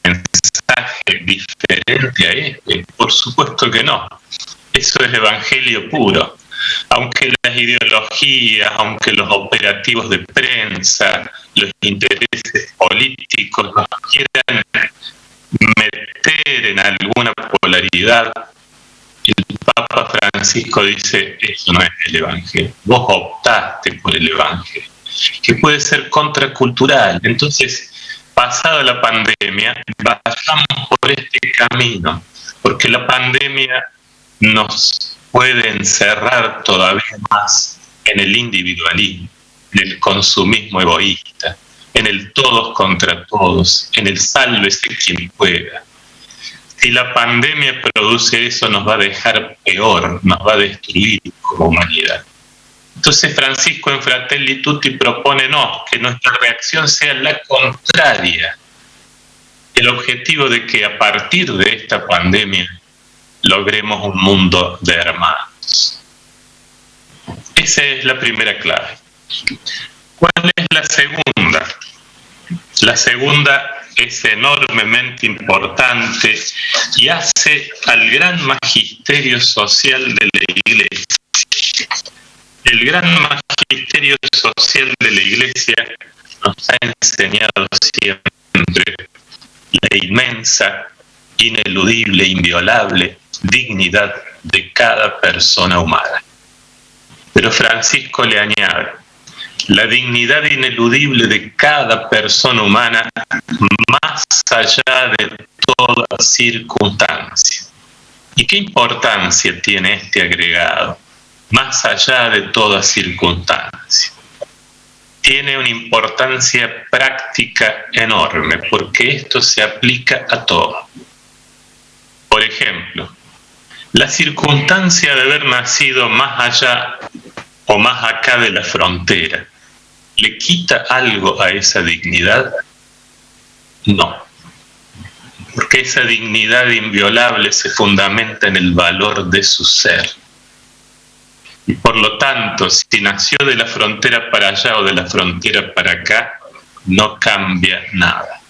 mensaje diferente a este? Por supuesto que no. Eso es evangelio puro. Aunque las ideologías, aunque los operativos de prensa, los intereses políticos nos quieran meter en alguna polaridad, el Papa Francisco dice, eso no es el Evangelio. Vos optaste por el Evangelio, que puede ser contracultural. Entonces, pasada la pandemia, vayamos por este camino, porque la pandemia nos puede encerrar todavía más en el individualismo, en el consumismo egoísta, en el todos contra todos, en el sálvese quien pueda. Si la pandemia produce eso, nos va a dejar peor, nos va a destruir como humanidad. Entonces Francisco en Fratelli Tutti propone que nuestra reacción sea la contraria. El objetivo de que a partir de esta pandemia logremos un mundo de hermanos. Esa es la primera clave. ¿Cuál es la segunda? La segunda es enormemente importante y hace al gran magisterio social de la Iglesia. El gran magisterio social de la Iglesia nos ha enseñado siempre la inmensa, ineludible, inviolable dignidad de cada persona humana. Pero Francisco le añade, la dignidad ineludible de cada persona humana más allá de toda circunstancia. ¿Y qué importancia tiene este agregado? Más allá de toda circunstancia. Tiene una importancia práctica enorme, porque esto se aplica a todo. Por ejemplo, la circunstancia de haber nacido más allá o más acá de la frontera, ¿le quita algo a esa dignidad? No, porque esa dignidad inviolable se fundamenta en el valor de su ser. Y por lo tanto, si nació de la frontera para allá o de la frontera para acá, no cambia nada.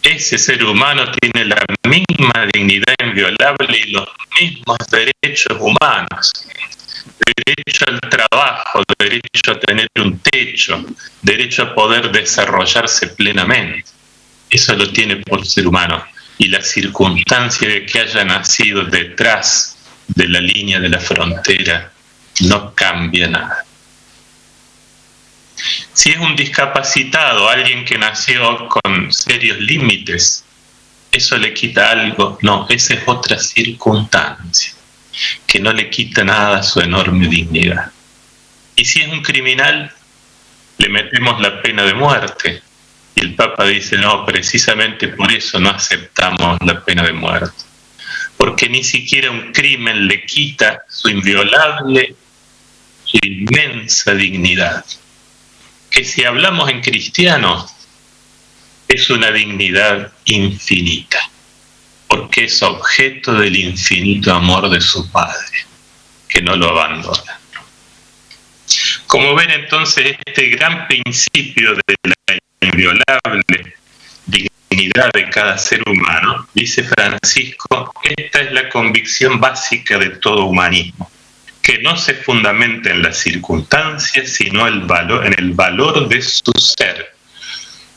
Ese ser humano tiene la misma dignidad inviolable y los mismos derechos humanos. Derecho al trabajo, derecho a tener un techo, derecho a poder desarrollarse plenamente. Eso lo tiene por ser humano. Y la circunstancia de que haya nacido detrás de la línea de la frontera no cambia nada. Si es un discapacitado, alguien que nació con serios límites, ¿eso le quita algo? No, esa es otra circunstancia que no le quita nada a su enorme dignidad. Y si es un criminal, le metemos la pena de muerte. Y el Papa dice, no, precisamente por eso no aceptamos la pena de muerte. Porque ni siquiera un crimen le quita su inviolable e inmensa dignidad. Que si hablamos en cristiano, es una dignidad infinita, porque es objeto del infinito amor de su Padre, que no lo abandona. Como ven entonces, este gran principio de la inviolable dignidad de cada ser humano, dice Francisco, esta es la convicción básica de todo humanismo, que no se fundamenta en las circunstancias, sino en el valor de su ser.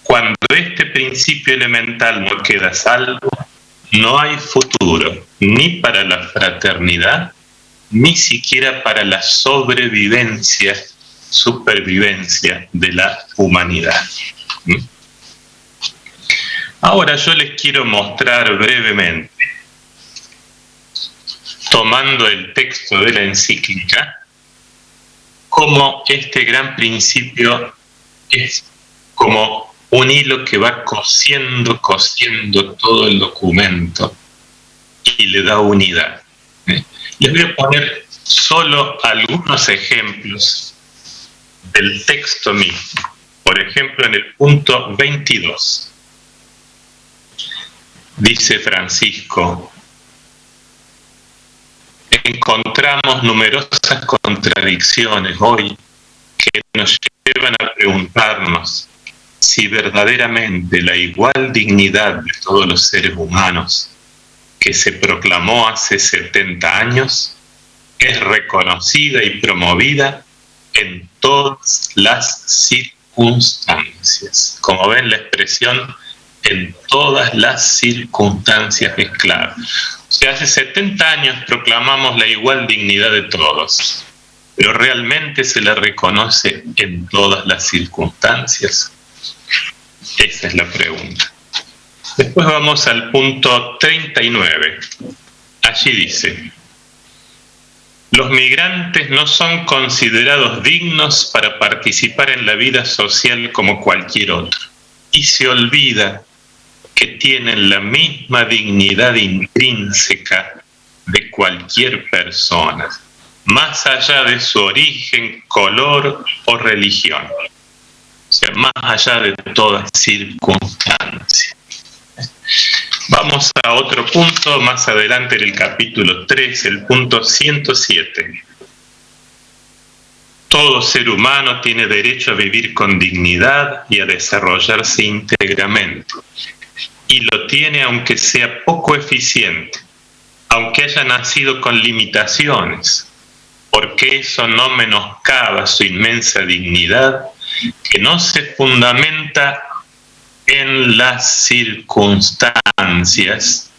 Cuando este principio elemental no queda a salvo, no hay futuro, ni para la fraternidad, ni siquiera para la supervivencia de la humanidad. Ahora yo les quiero mostrar brevemente, tomando el texto de la encíclica, cómo este gran principio es como un hilo que va cosiendo todo el documento y le da unidad. Les voy a poner solo algunos ejemplos del texto mismo. Por ejemplo, en el punto 22, dice Francisco: encontramos numerosas contradicciones hoy que nos llevan a preguntarnos si verdaderamente la igual dignidad de todos los seres humanos que se proclamó hace 70 años es reconocida y promovida en todas las circunstancias. Como ven, la expresión en todas las circunstancias es clave. O sea, hace 70 años proclamamos la igual dignidad de todos, pero ¿realmente se la reconoce en todas las circunstancias? Esa es la pregunta. Después vamos al punto 39. Allí dice: los migrantes no son considerados dignos para participar en la vida social como cualquier otro, y se olvida que tienen la misma dignidad intrínseca de cualquier persona, más allá de su origen, color o religión. O sea, más allá de toda circunstancia. Vamos a otro punto, más adelante en el capítulo 3, el punto 107. Todo ser humano tiene derecho a vivir con dignidad y a desarrollarse íntegramente. Y lo tiene aunque sea poco eficiente, aunque haya nacido con limitaciones, porque eso no menoscaba su inmensa dignidad, que no se fundamenta en las circunstancias,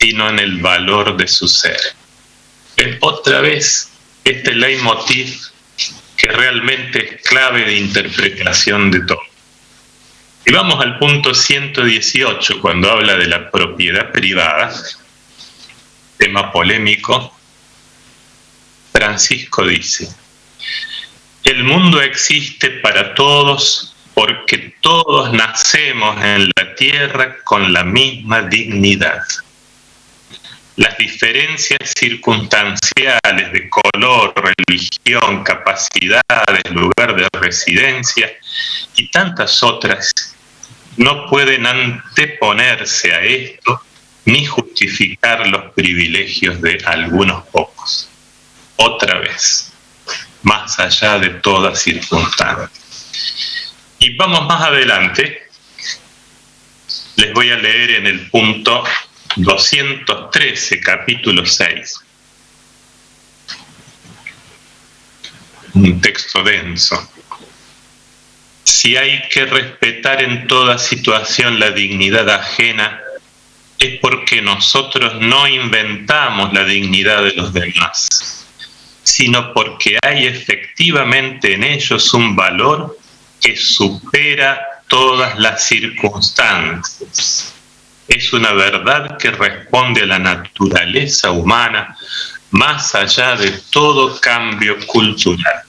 sino en el valor de su ser. Otra vez, este leitmotiv que realmente es clave de interpretación de todo. Y vamos al punto 118, cuando habla de la propiedad privada, tema polémico. Francisco dice: el mundo existe para todos porque todos nacemos en la tierra con la misma dignidad. Las diferencias circunstanciales de color, religión, capacidades, lugar de residencia y tantas otras no pueden anteponerse a esto ni justificar los privilegios de algunos pocos. Otra vez, más allá de toda circunstancia. Y vamos más adelante, les voy a leer en el punto 213, capítulo 6. Un texto denso. Si hay que respetar en toda situación la dignidad ajena, es porque nosotros no inventamos la dignidad de los demás, sino porque hay efectivamente en ellos un valor que supera todas las circunstancias. Es una verdad que responde a la naturaleza humana más allá de todo cambio cultural.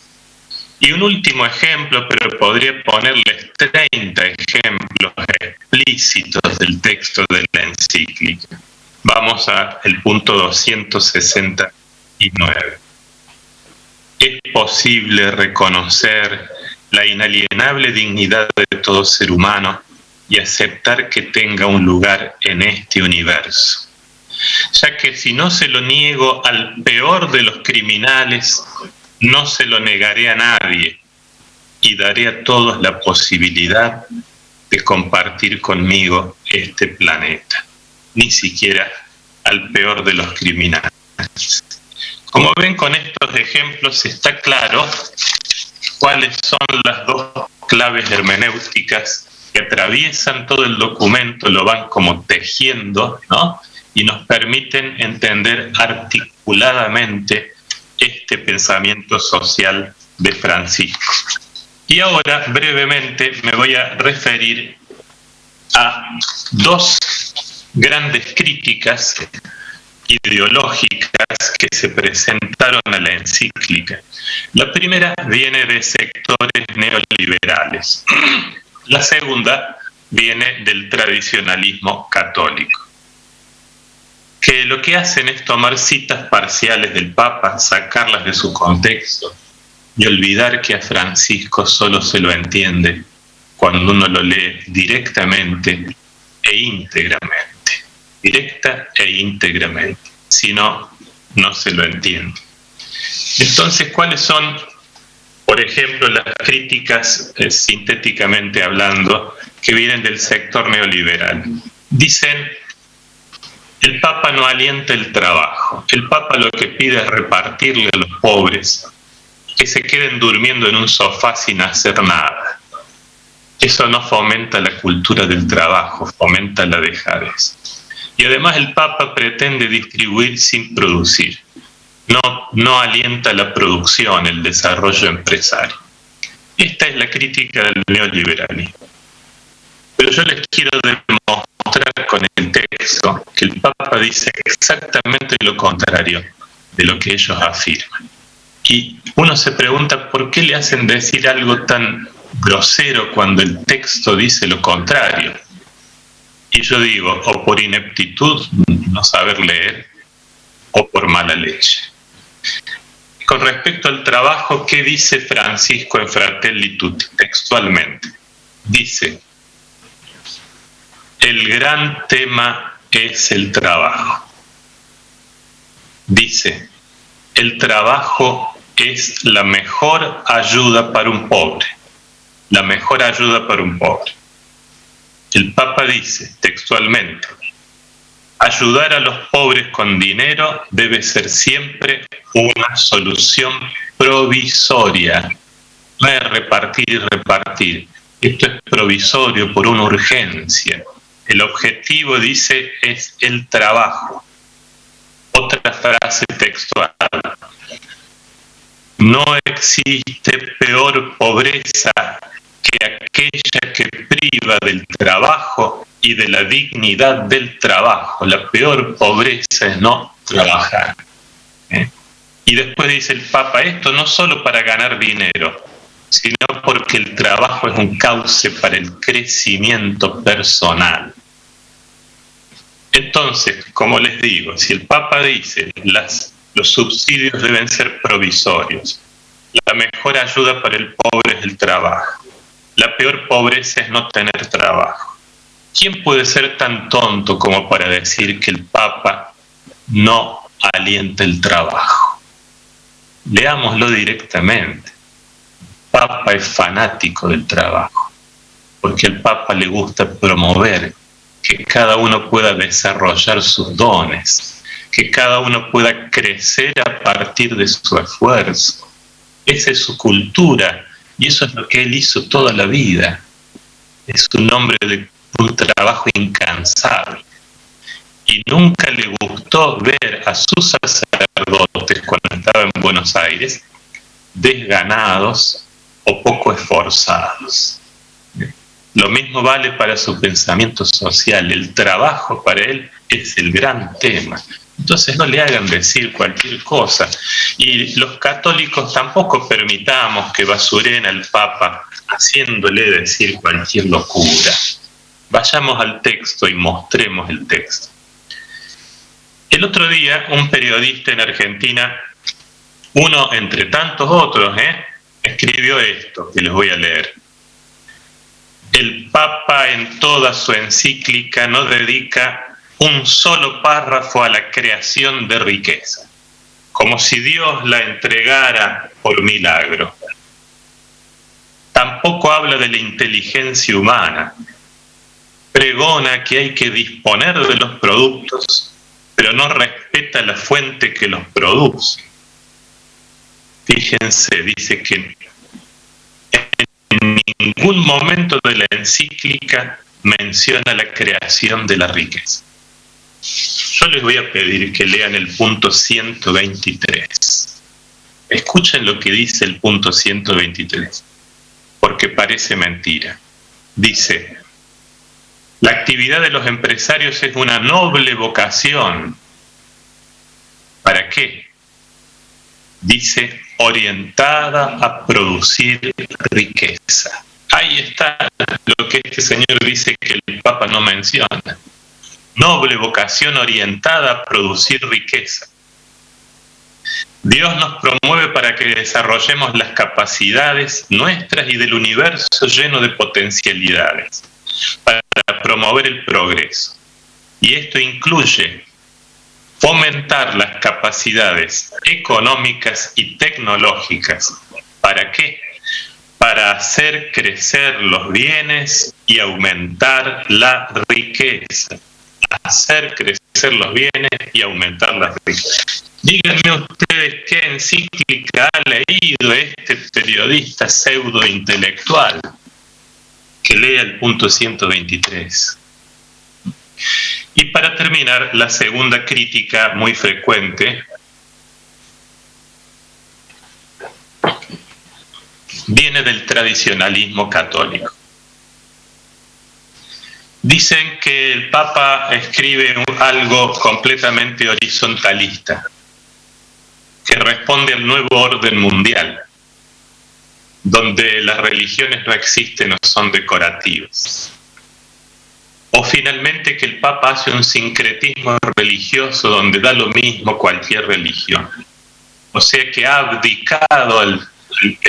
Y un último ejemplo, pero podría ponerles 30 ejemplos explícitos del texto de la encíclica. Vamos al punto 269. Es posible reconocer la inalienable dignidad de todo ser humano y aceptar que tenga un lugar en este universo, ya que si no se lo niego al peor de los criminales, no se lo negaré a nadie y daré a todos la posibilidad de compartir conmigo este planeta, ni siquiera al peor de los criminales. Como ven, con estos ejemplos está claro cuáles son las dos claves hermenéuticas que atraviesan todo el documento, lo van como tejiendo, ¿no? Y nos permiten entender articuladamente este pensamiento social de Francisco. Y ahora, brevemente, me voy a referir a dos grandes críticas ideológicas que se presentaron a la encíclica. La primera viene de sectores neoliberales. La segunda viene del tradicionalismo católico, que lo que hacen es tomar citas parciales del Papa, sacarlas de su contexto y olvidar que a Francisco solo se lo entiende cuando uno lo lee directamente e íntegramente. Directa e íntegramente. Si no, no se lo entiende. Entonces, ¿cuáles son, por ejemplo, las críticas, sintéticamente hablando, que vienen del sector neoliberal? Dicen, el Papa no alienta el trabajo. El Papa lo que pide es repartirle a los pobres, que se queden durmiendo en un sofá sin hacer nada. Eso no fomenta la cultura del trabajo, fomenta la dejadez. Y además el Papa pretende distribuir sin producir. No alienta la producción, el desarrollo empresario. Esta es la crítica del neoliberalismo. Pero yo les quiero demostrar con el texto que el Papa dice exactamente lo contrario de lo que ellos afirman. Y uno se pregunta por qué le hacen decir algo tan grosero cuando el texto dice lo contrario. Y yo digo, o por ineptitud, no saber leer, o por mala leche. Con respecto al trabajo, ¿qué dice Francisco en Fratelli Tutti? Textualmente, dice, el gran tema es el trabajo. Dice, el trabajo es la mejor ayuda para un pobre. La mejor ayuda para un pobre. El Papa dice textualmente, ayudar a los pobres con dinero debe ser siempre una solución provisoria. No es repartir y repartir. Esto es provisorio por una urgencia. El objetivo, dice, es el trabajo. Otra frase textual. No existe peor pobreza que aquella que priva del trabajo y de la dignidad del trabajo. La peor pobreza es no trabajar. Y después dice el Papa, esto no solo para ganar dinero, sino porque el trabajo es un cauce para el crecimiento personal. Entonces, como les digo, si el Papa dice los subsidios deben ser provisorios, la mejor ayuda para el pobre es el trabajo, la peor pobreza es no tener trabajo. ¿Quién puede ser tan tonto como para decir que el Papa no alienta el trabajo? Leámoslo directamente. El Papa es fanático del trabajo, porque al Papa le gusta promover que cada uno pueda desarrollar sus dones, que cada uno pueda crecer a partir de su esfuerzo. Esa es su cultura y eso es lo que él hizo toda la vida. Es un hombre de un trabajo incansable. Y nunca le gustó ver a sus sacerdotes cuando estaba en Buenos Aires desganados o poco esforzados. Lo mismo vale para su pensamiento social. El trabajo para él es el gran tema. Entonces no le hagan decir cualquier cosa. Y los católicos tampoco permitamos que basuren al Papa haciéndole decir cualquier locura. Vayamos al texto y mostremos el texto. El otro día un periodista en Argentina, uno entre tantos otros, escribió esto que les voy a leer. El Papa en toda su encíclica no dedica un solo párrafo a la creación de riqueza, como si Dios la entregara por milagro. Tampoco habla de la inteligencia humana. Pregona que hay que disponer de los productos, pero no respeta la fuente que los produce. Fíjense, dice que en ningún momento de la encíclica menciona la creación de la riqueza. Yo les voy a pedir que lean el punto 123. Escuchen lo que dice el punto 123, porque parece mentira. Dice, la actividad de los empresarios es una noble vocación. ¿Para qué? Dice, orientada a producir riqueza. ahí está lo que este señor dice que el Papa no menciona. Noble vocación orientada a producir riqueza. Dios nos promueve para que desarrollemos las capacidades nuestras y del universo lleno de potencialidades, para promover el progreso. Y esto incluye fomentar las capacidades económicas y tecnológicas. ¿Para qué? Para hacer crecer los bienes y aumentar la riqueza. Hacer crecer los bienes y aumentar la riqueza. Díganme ustedes qué encíclica ha leído este periodista pseudo-intelectual que lea el punto 123. Y para terminar, la segunda crítica muy frecuente viene del tradicionalismo católico. Dicen que el Papa escribe algo completamente horizontalista, que responde al nuevo orden mundial, donde las religiones no existen o son decorativas. O finalmente que el Papa hace un sincretismo religioso donde da lo mismo cualquier religión. O sea que ha abdicado al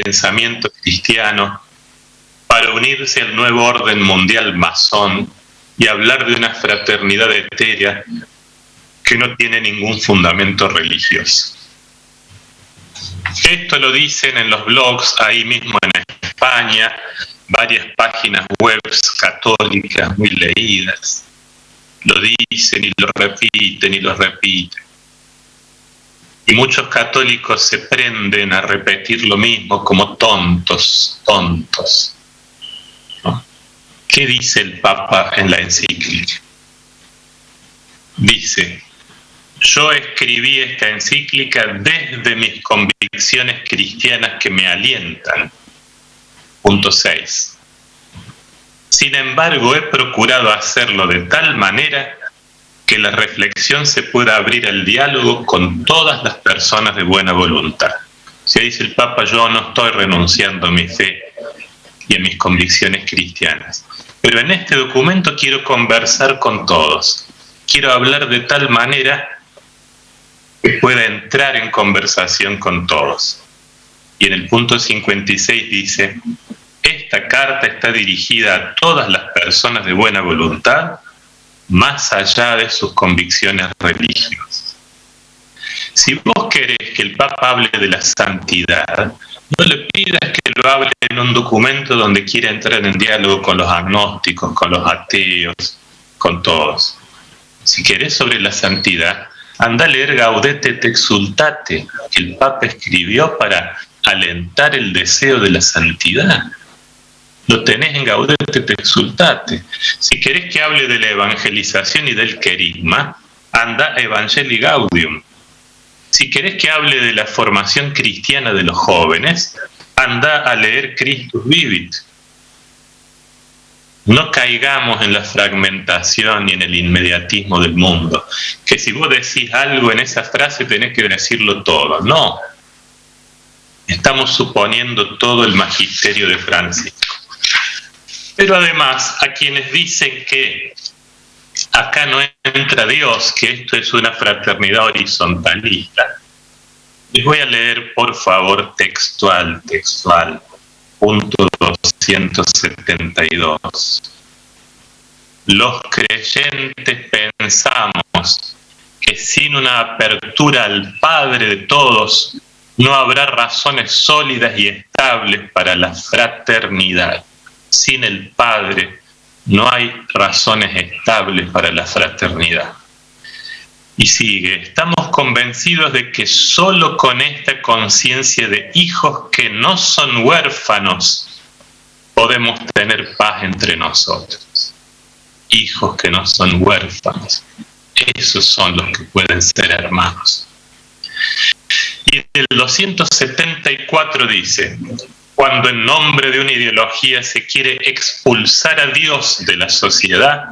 pensamiento cristiano para unirse al nuevo orden mundial masón y hablar de una fraternidad etérea que no tiene ningún fundamento religioso. Esto lo dicen en los blogs ahí mismo en España, varias páginas web católicas muy leídas. Lo dicen y lo repiten y lo repiten. Y muchos católicos se prenden a repetir lo mismo como tontos. ¿No? ¿Qué dice el Papa en la encíclica? Dice: yo escribí esta encíclica desde mis convicciones cristianas que me alientan. Punto 6. Sin embargo, he procurado hacerlo de tal manera que la reflexión se pueda abrir al diálogo con todas las personas de buena voluntad. O sea, dice el Papa, yo no estoy renunciando a mi fe y a mis convicciones cristianas, pero en este documento quiero conversar con todos. Quiero hablar de tal manera que pueda entrar en conversación con todos. Y en el punto 56 dice: esta carta está dirigida a todas las personas de buena voluntad, más allá de sus convicciones religiosas. Si vos querés que el Papa hable de la santidad, no le pidas que lo hable en un documento donde quiera entrar en diálogo con los agnósticos, con los ateos, con todos. Si querés sobre la santidad, anda a leer Gaudete et Exsultate, que el Papa escribió para alentar el deseo de la santidad. Lo tenés en Gaudete et Exsultate. Si querés que hable de la evangelización y del querigma, anda a Evangelii Gaudium. Si querés que hable de la formación cristiana de los jóvenes, anda a leer Christus Vivit. No caigamos en la fragmentación y en el inmediatismo del mundo, que si vos decís algo en esa frase tenés que decirlo todo. No. Estamos suponiendo todo el magisterio de Francisco. Pero además, a quienes dicen que acá no entra Dios, que esto es una fraternidad horizontalista, les voy a leer, por favor, textual, punto 272. Los creyentes pensamos que sin una apertura al Padre de todos, no habrá razones sólidas y estables para la fraternidad. Sin el Padre no hay razones estables para la fraternidad. Y sigue: estamos convencidos de que solo con esta conciencia de hijos que no son huérfanos podemos tener paz entre nosotros. Hijos que no son huérfanos, esos son los que pueden ser hermanos. Y el 274 dice: cuando en nombre de una ideología se quiere expulsar a Dios de la sociedad,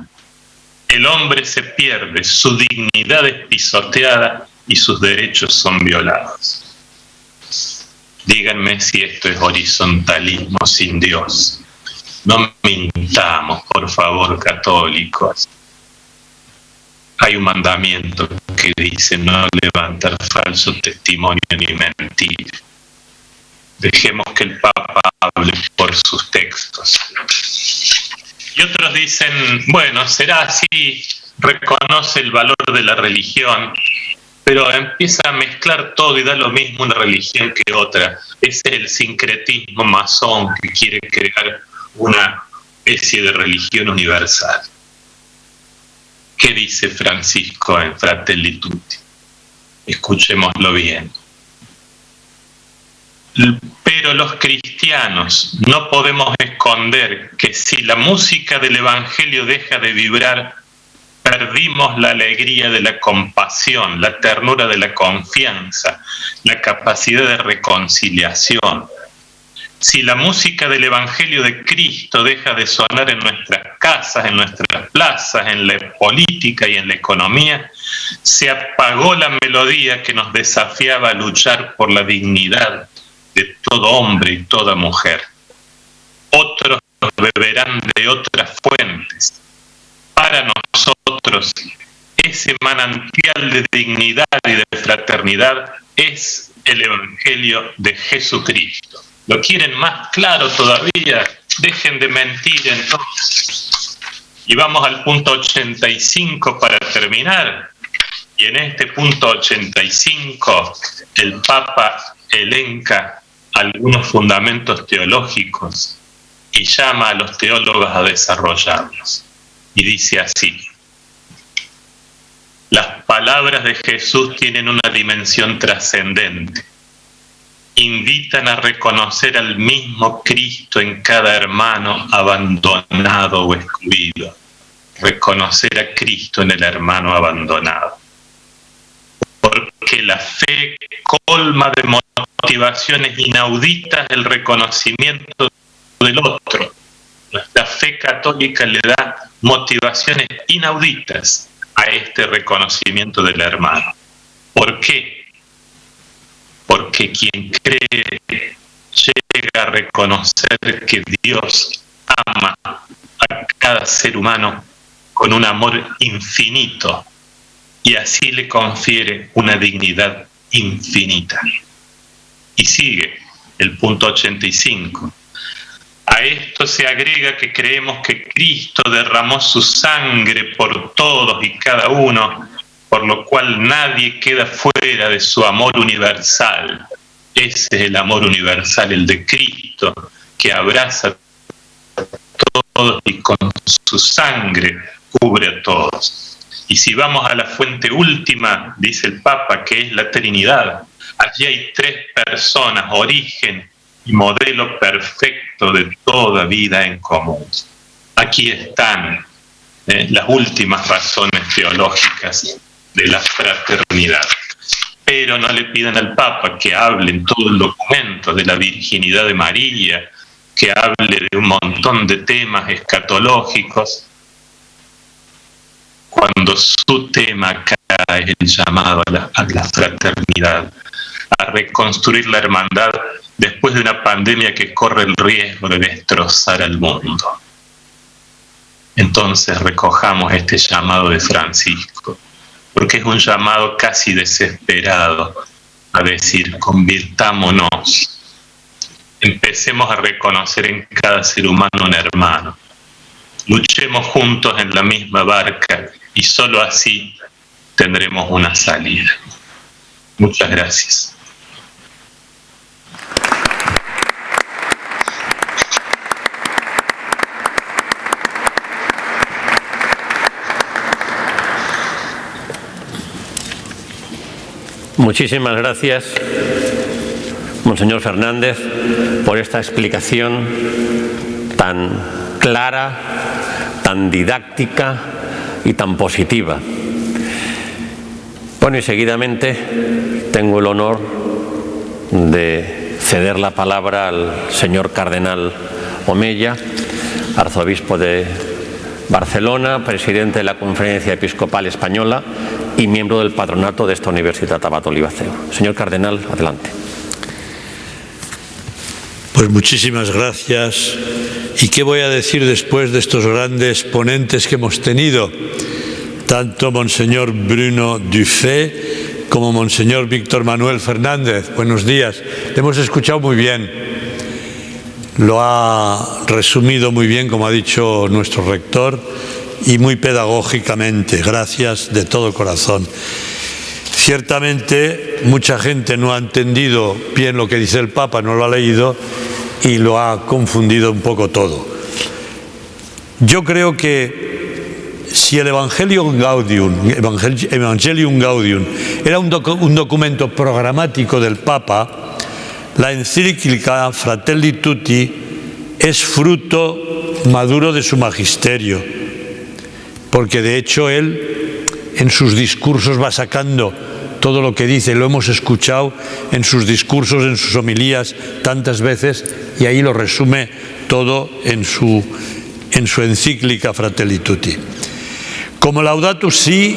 el hombre se pierde, su dignidad es pisoteada y sus derechos son violados. Díganme si esto es horizontalismo sin Dios. No mintamos, por favor, católicos. Hay un mandamiento que dice no levantar falso testimonio ni mentir. Dejemos que el Papa hable por sus textos. Y otros dicen, bueno, será así, reconoce el valor de la religión, pero empieza a mezclar todo y da lo mismo una religión que otra. Ese es el sincretismo masón que quiere crear una especie de religión universal. ¿Qué dice Francisco en Fratelli Tutti? Escuchémoslo bien. Pero los cristianos no podemos esconder que si la música del Evangelio deja de vibrar, perdimos la alegría de la compasión, la ternura de la confianza, la capacidad de reconciliación. Si la música del Evangelio de Cristo deja de sonar en nuestras casas, en nuestras plazas, en la política y en la economía, se apagó la melodía que nos desafiaba a luchar por la dignidad de todo hombre y toda mujer. Otros beberán de otras fuentes. Para nosotros, ese manantial de dignidad y de fraternidad es el Evangelio de Jesucristo. ¿Lo quieren más claro todavía? Dejen de mentir entonces. Y vamos al punto 85 para terminar. Y en este punto 85, el Papa elenca algunos fundamentos teológicos y llama a los teólogos a desarrollarlos. Y dice así: las palabras de Jesús tienen una dimensión trascendente. Invitan a reconocer al mismo Cristo en cada hermano abandonado o excluido. Reconocer a Cristo en el hermano abandonado. Porque la fe colma de motivaciones inauditas el reconocimiento del otro. Nuestra fe católica le da motivaciones inauditas a este reconocimiento del hermano. ¿Por qué? Porque quien cree llega a reconocer que Dios ama a cada ser humano con un amor infinito y así le confiere una dignidad infinita. Y sigue el punto 85. A esto se agrega que creemos que Cristo derramó su sangre por todos y cada uno, por lo cual nadie queda fuera de su amor universal. Ese es el amor universal, el de Cristo, que abraza a todos y con su sangre cubre a todos. Y si vamos a la fuente última, dice el Papa, que es la Trinidad, allí hay tres personas, origen y modelo perfecto de toda vida en común. Aquí están las últimas razones teológicas de la fraternidad. Pero no le pidan al Papa que hable en todo el documento de la virginidad de María, que hable de un montón de temas escatológicos, cuando su tema acá es el llamado a la fraternidad, a reconstruir la hermandad después de una pandemia que corre el riesgo de destrozar al mundo. Entonces recojamos este llamado de Francisco, porque es un llamado casi desesperado a decir: convirtámonos, empecemos a reconocer en cada ser humano un hermano, luchemos juntos en la misma barca y solo así tendremos una salida. Muchas gracias. Muchísimas gracias, Monseñor Fernández, por esta explicación tan clara, tan didáctica y tan positiva. Bueno, y seguidamente tengo el honor de ceder la palabra al señor Cardenal Omella, arzobispo de Barcelona, presidente de la Conferencia Episcopal Española y miembro del patronato de esta Universitat Abat Olivatheu. Señor Cardenal, adelante. Pues muchísimas gracias. ¿Y qué voy a decir después de estos grandes ponentes que hemos tenido? Tanto Monseñor Bruno Dufay como Monseñor Víctor Manuel Fernández. Buenos días. Le hemos escuchado muy bien. Lo ha resumido muy bien, como ha dicho nuestro rector, y muy pedagógicamente. Gracias de todo corazón. Ciertamente, mucha gente no ha entendido bien lo que dice el Papa, no lo ha leído y lo ha confundido un poco todo. Yo creo que si el Evangelium Gaudium era un documento programático del Papa, la encíclica Fratelli Tutti es fruto maduro de su magisterio, porque de hecho él en sus discursos va sacando todo lo que dice, lo hemos escuchado en sus discursos, en sus homilías tantas veces, y ahí lo resume todo en su encíclica Fratelli Tutti. Como Laudato Si,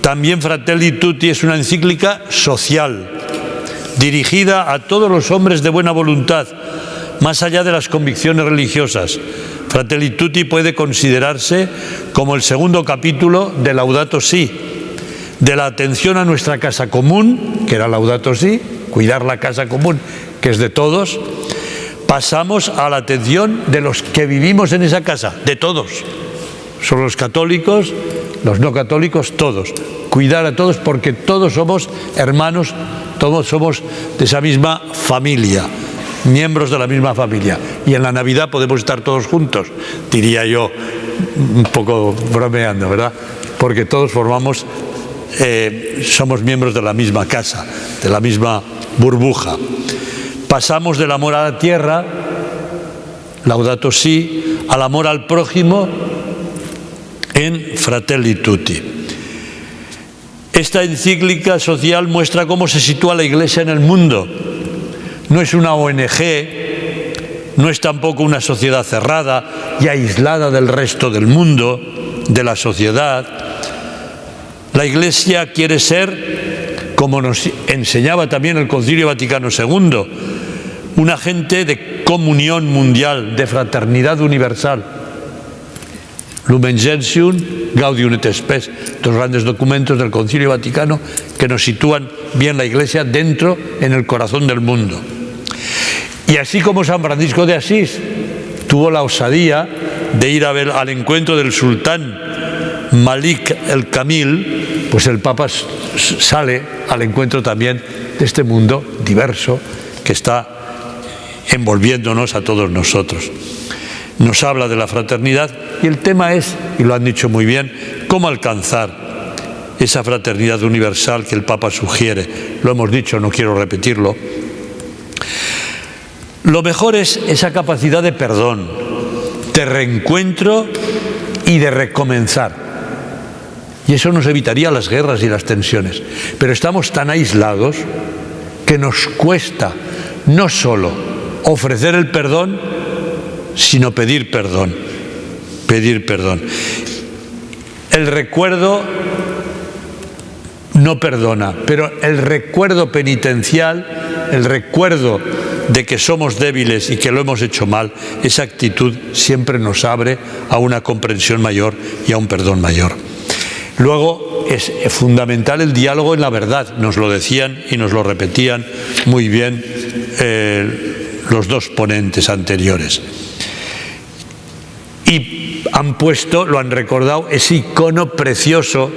también Fratelli Tutti es una encíclica social, dirigida a todos los hombres de buena voluntad, más allá de las convicciones religiosas. Fratelli Tutti puede considerarse como el segundo capítulo de Laudato Si, de la atención a nuestra casa común, que era Laudato Si, cuidar la casa común, que es de todos, pasamos a la atención de los que vivimos en esa casa, de todos. Son los católicos, los no católicos, todos. Cuidar a todos porque todos somos hermanos, todos somos de esa misma familia, miembros de la misma familia. Y en la Navidad podemos estar todos juntos, diría yo, un poco bromeando, ¿verdad? Porque todos formamos, somos miembros de la misma casa, de la misma burbuja. Pasamos del amor a la tierra, Laudato Si, al amor al prójimo en Fratelli Tutti. Esta encíclica social muestra cómo se sitúa la Iglesia en el mundo. No es una ONG, no es tampoco una sociedad cerrada y aislada del resto del mundo, de la sociedad. La Iglesia quiere ser, como nos enseñaba también el Concilio Vaticano II, un agente de comunión mundial, de fraternidad universal. Lumen Gentium, Gaudium et Spes, dos grandes documentos del Concilio Vaticano que nos sitúan bien la Iglesia dentro, en el corazón del mundo. Y así como San Francisco de Asís tuvo la osadía de ir a ver al encuentro del sultán Malik el Kamil, pues el Papa sale al encuentro también de este mundo diverso que está envolviéndonos a todos nosotros. Nos habla de la fraternidad y el tema es, y lo han dicho muy bien, cómo alcanzar esa fraternidad universal que el Papa sugiere. Lo hemos dicho, no quiero repetirlo. Lo mejor es esa capacidad de perdón, de reencuentro y de recomenzar. Y eso nos evitaría las guerras y las tensiones. Pero estamos tan aislados que nos cuesta no solo ofrecer el perdón, sino pedir perdón. Pedir perdón. El recuerdo no perdona, pero el recuerdo penitencial, el recuerdo de que somos débiles y que lo hemos hecho mal, esa actitud siempre nos abre a una comprensión mayor y a un perdón mayor. Luego es fundamental el diálogo en la verdad, nos lo decían y nos lo repetían muy bien los dos ponentes anteriores. Y han puesto, lo han recordado, ese icono precioso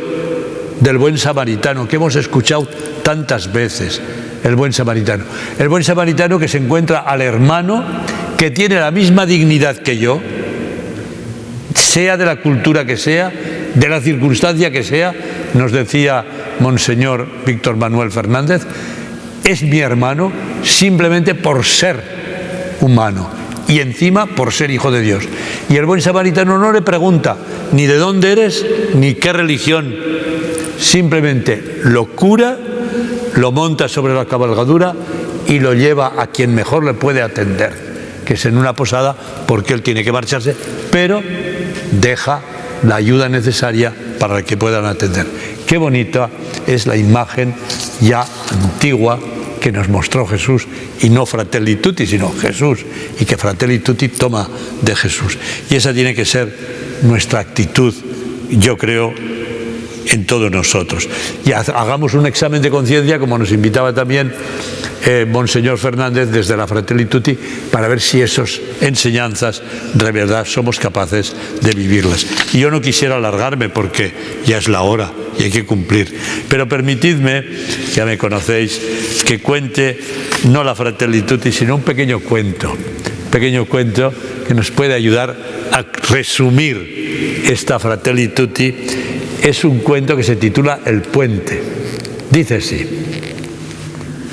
del buen samaritano que hemos escuchado tantas veces, el buen samaritano. El buen samaritano que se encuentra al hermano que tiene la misma dignidad que yo, sea de la cultura que sea, de la circunstancia que sea, nos decía Monseñor Víctor Manuel Fernández, es mi hermano simplemente por ser humano y encima por ser hijo de Dios. Y el buen samaritano no le pregunta ni de dónde eres ni qué religión, simplemente lo cura, lo monta sobre la cabalgadura y lo lleva a quien mejor le puede atender, que es en una posada porque él tiene que marcharse, pero deja la ayuda necesaria para que puedan atender. Qué bonita es la imagen ya antigua que nos mostró Jesús, y no Fratelli Tutti, sino Jesús, y que Fratelli Tutti toma de Jesús. Y esa tiene que ser nuestra actitud, yo creo, en todos nosotros. Y hagamos un examen de conciencia, como nos invitaba también Monseñor Fernández desde la Fratelli Tutti, para ver si esas enseñanzas de verdad somos capaces de vivirlas. Y yo no quisiera alargarme porque ya es la hora y hay que cumplir, pero permitidme, ya me conocéis, que cuente no la Fratelli Tutti, sino un pequeño cuento que nos puede ayudar a resumir esta Fratelli Tutti. Es un cuento que se titula El puente. Dice así,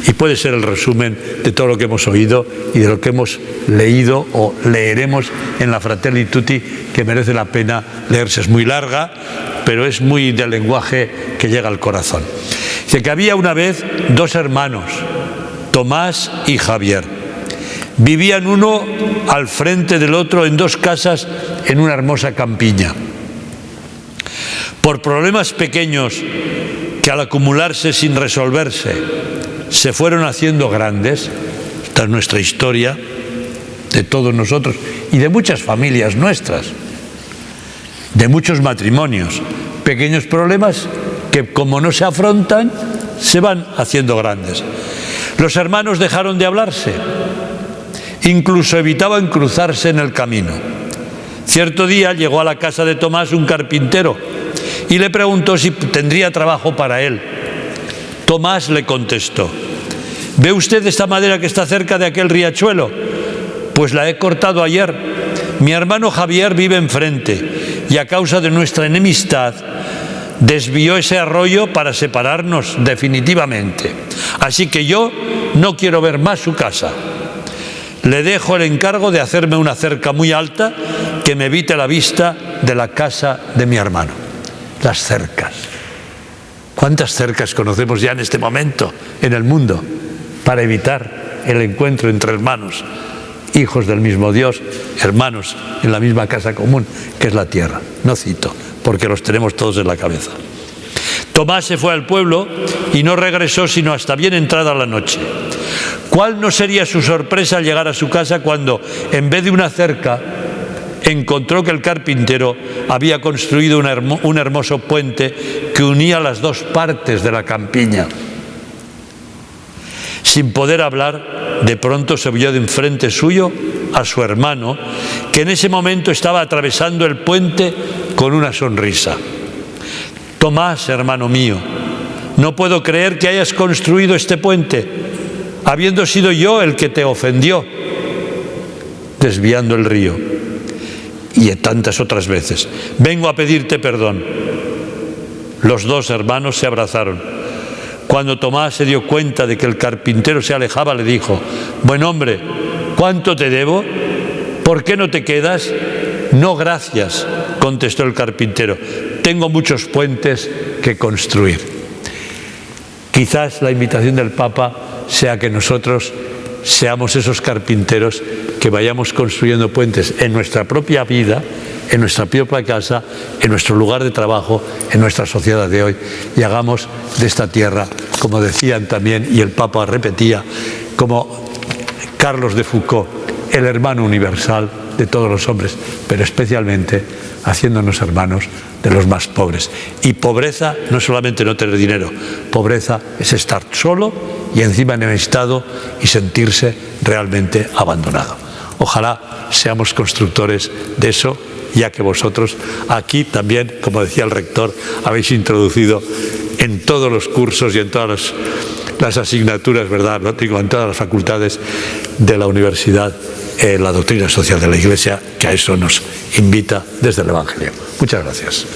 y puede ser el resumen de todo lo que hemos oído y de lo que hemos leído o leeremos en la Fratelli Tutti, que merece la pena leerse. Es muy larga, pero es muy del lenguaje que llega al corazón. Dice que había una vez dos hermanos, Tomás y Javier. Vivían uno al frente del otro en dos casas en una hermosa campiña. Por problemas pequeños que al acumularse sin resolverse se fueron haciendo grandes, esta es nuestra historia de todos nosotros y de muchas familias nuestras, de muchos matrimonios, pequeños problemas que como no se afrontan se van haciendo grandes. Los hermanos dejaron de hablarse, incluso evitaban cruzarse en el camino. Cierto día llegó a la casa de Tomás un carpintero y le preguntó si tendría trabajo para él. Tomás le contestó: ¿ve usted esta madera que está cerca de aquel riachuelo? Pues la he cortado ayer. Mi hermano Javier vive enfrente y a causa de nuestra enemistad desvió ese arroyo para separarnos definitivamente. Así que yo no quiero ver más su casa. Le dejo el encargo de hacerme una cerca muy alta que me evite la vista de la casa de mi hermano. Las cercas. ¿Cuántas cercas conocemos ya en este momento en el mundo para evitar el encuentro entre hermanos, hijos del mismo Dios, hermanos en la misma casa común que es la tierra? No cito, porque los tenemos todos en la cabeza. Tomás se fue al pueblo y no regresó sino hasta bien entrada la noche. ¿Cuál no sería su sorpresa al llegar a su casa cuando, en vez de una cerca, encontró que el carpintero había construido un hermoso puente que unía las dos partes de la campiña? Sin poder hablar, de pronto se vio de enfrente suyo a su hermano, que en ese momento estaba atravesando el puente con una sonrisa. Tomás, hermano mío, no puedo creer que hayas construido este puente, habiendo sido yo el que te ofendió, desviando el río. Y tantas otras veces. Vengo a pedirte perdón. Los dos hermanos se abrazaron. Cuando Tomás se dio cuenta de que el carpintero se alejaba, le dijo: buen hombre, ¿cuánto te debo? ¿Por qué no te quedas? No, gracias, contestó el carpintero. Tengo muchos puentes que construir. Quizás la invitación del Papa sea que nosotros seamos esos carpinteros que vayamos construyendo puentes en nuestra propia vida, en nuestra propia casa, en nuestro lugar de trabajo, en nuestra sociedad de hoy, y hagamos de esta tierra, como decían también, y el Papa repetía, como Carlos de Foucault, el hermano universal de todos los hombres, pero especialmente haciéndonos hermanos de los más pobres. Y pobreza no es solamente no tener dinero, pobreza es estar solo y encima necesitado y sentirse realmente abandonado. Ojalá seamos constructores de eso, ya que vosotros aquí también, como decía el rector, habéis introducido en todos los cursos y en todas las asignaturas, ¿verdad? No digo en todas las facultades de la universidad, la doctrina social de la Iglesia, que a eso nos invita desde el Evangelio. Muchas gracias.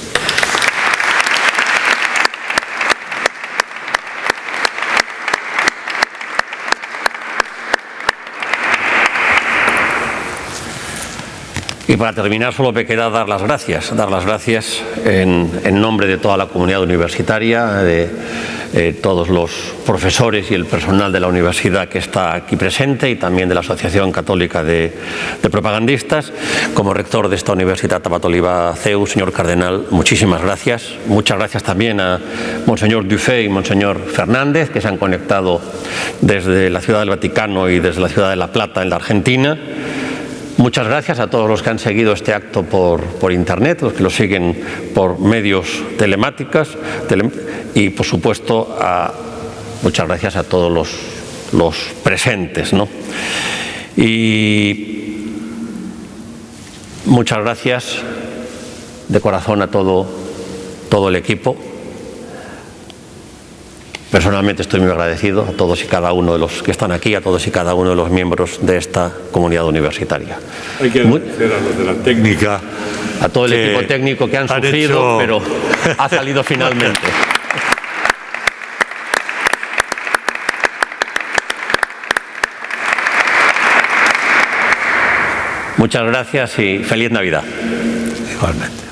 Y para terminar, solo me queda dar las gracias en nombre de toda la comunidad universitaria, todos los profesores y el personal de la universidad que está aquí presente y también de la Asociación Católica de Propagandistas. Como rector de esta Universitat Abat Oliba CEU, señor cardenal, muchísimas gracias. Muchas gracias también a Monseñor Dufay y Monseñor Fernández, que se han conectado desde la Ciudad del Vaticano y desde la Ciudad de La Plata, en la Argentina. Muchas gracias a todos los que han seguido este acto por Internet, los que lo siguen por medios telemáticos y, por supuesto, muchas gracias a todos los presentes, ¿no? Y muchas gracias de corazón a todo el equipo. Personalmente estoy muy agradecido a todos y cada uno de los que están aquí, a todos y cada uno de los miembros de esta comunidad universitaria. Hay que agradecer a los de la técnica. A todo el equipo técnico que han sufrido, pero ha salido finalmente. Muchas gracias y feliz Navidad. Igualmente.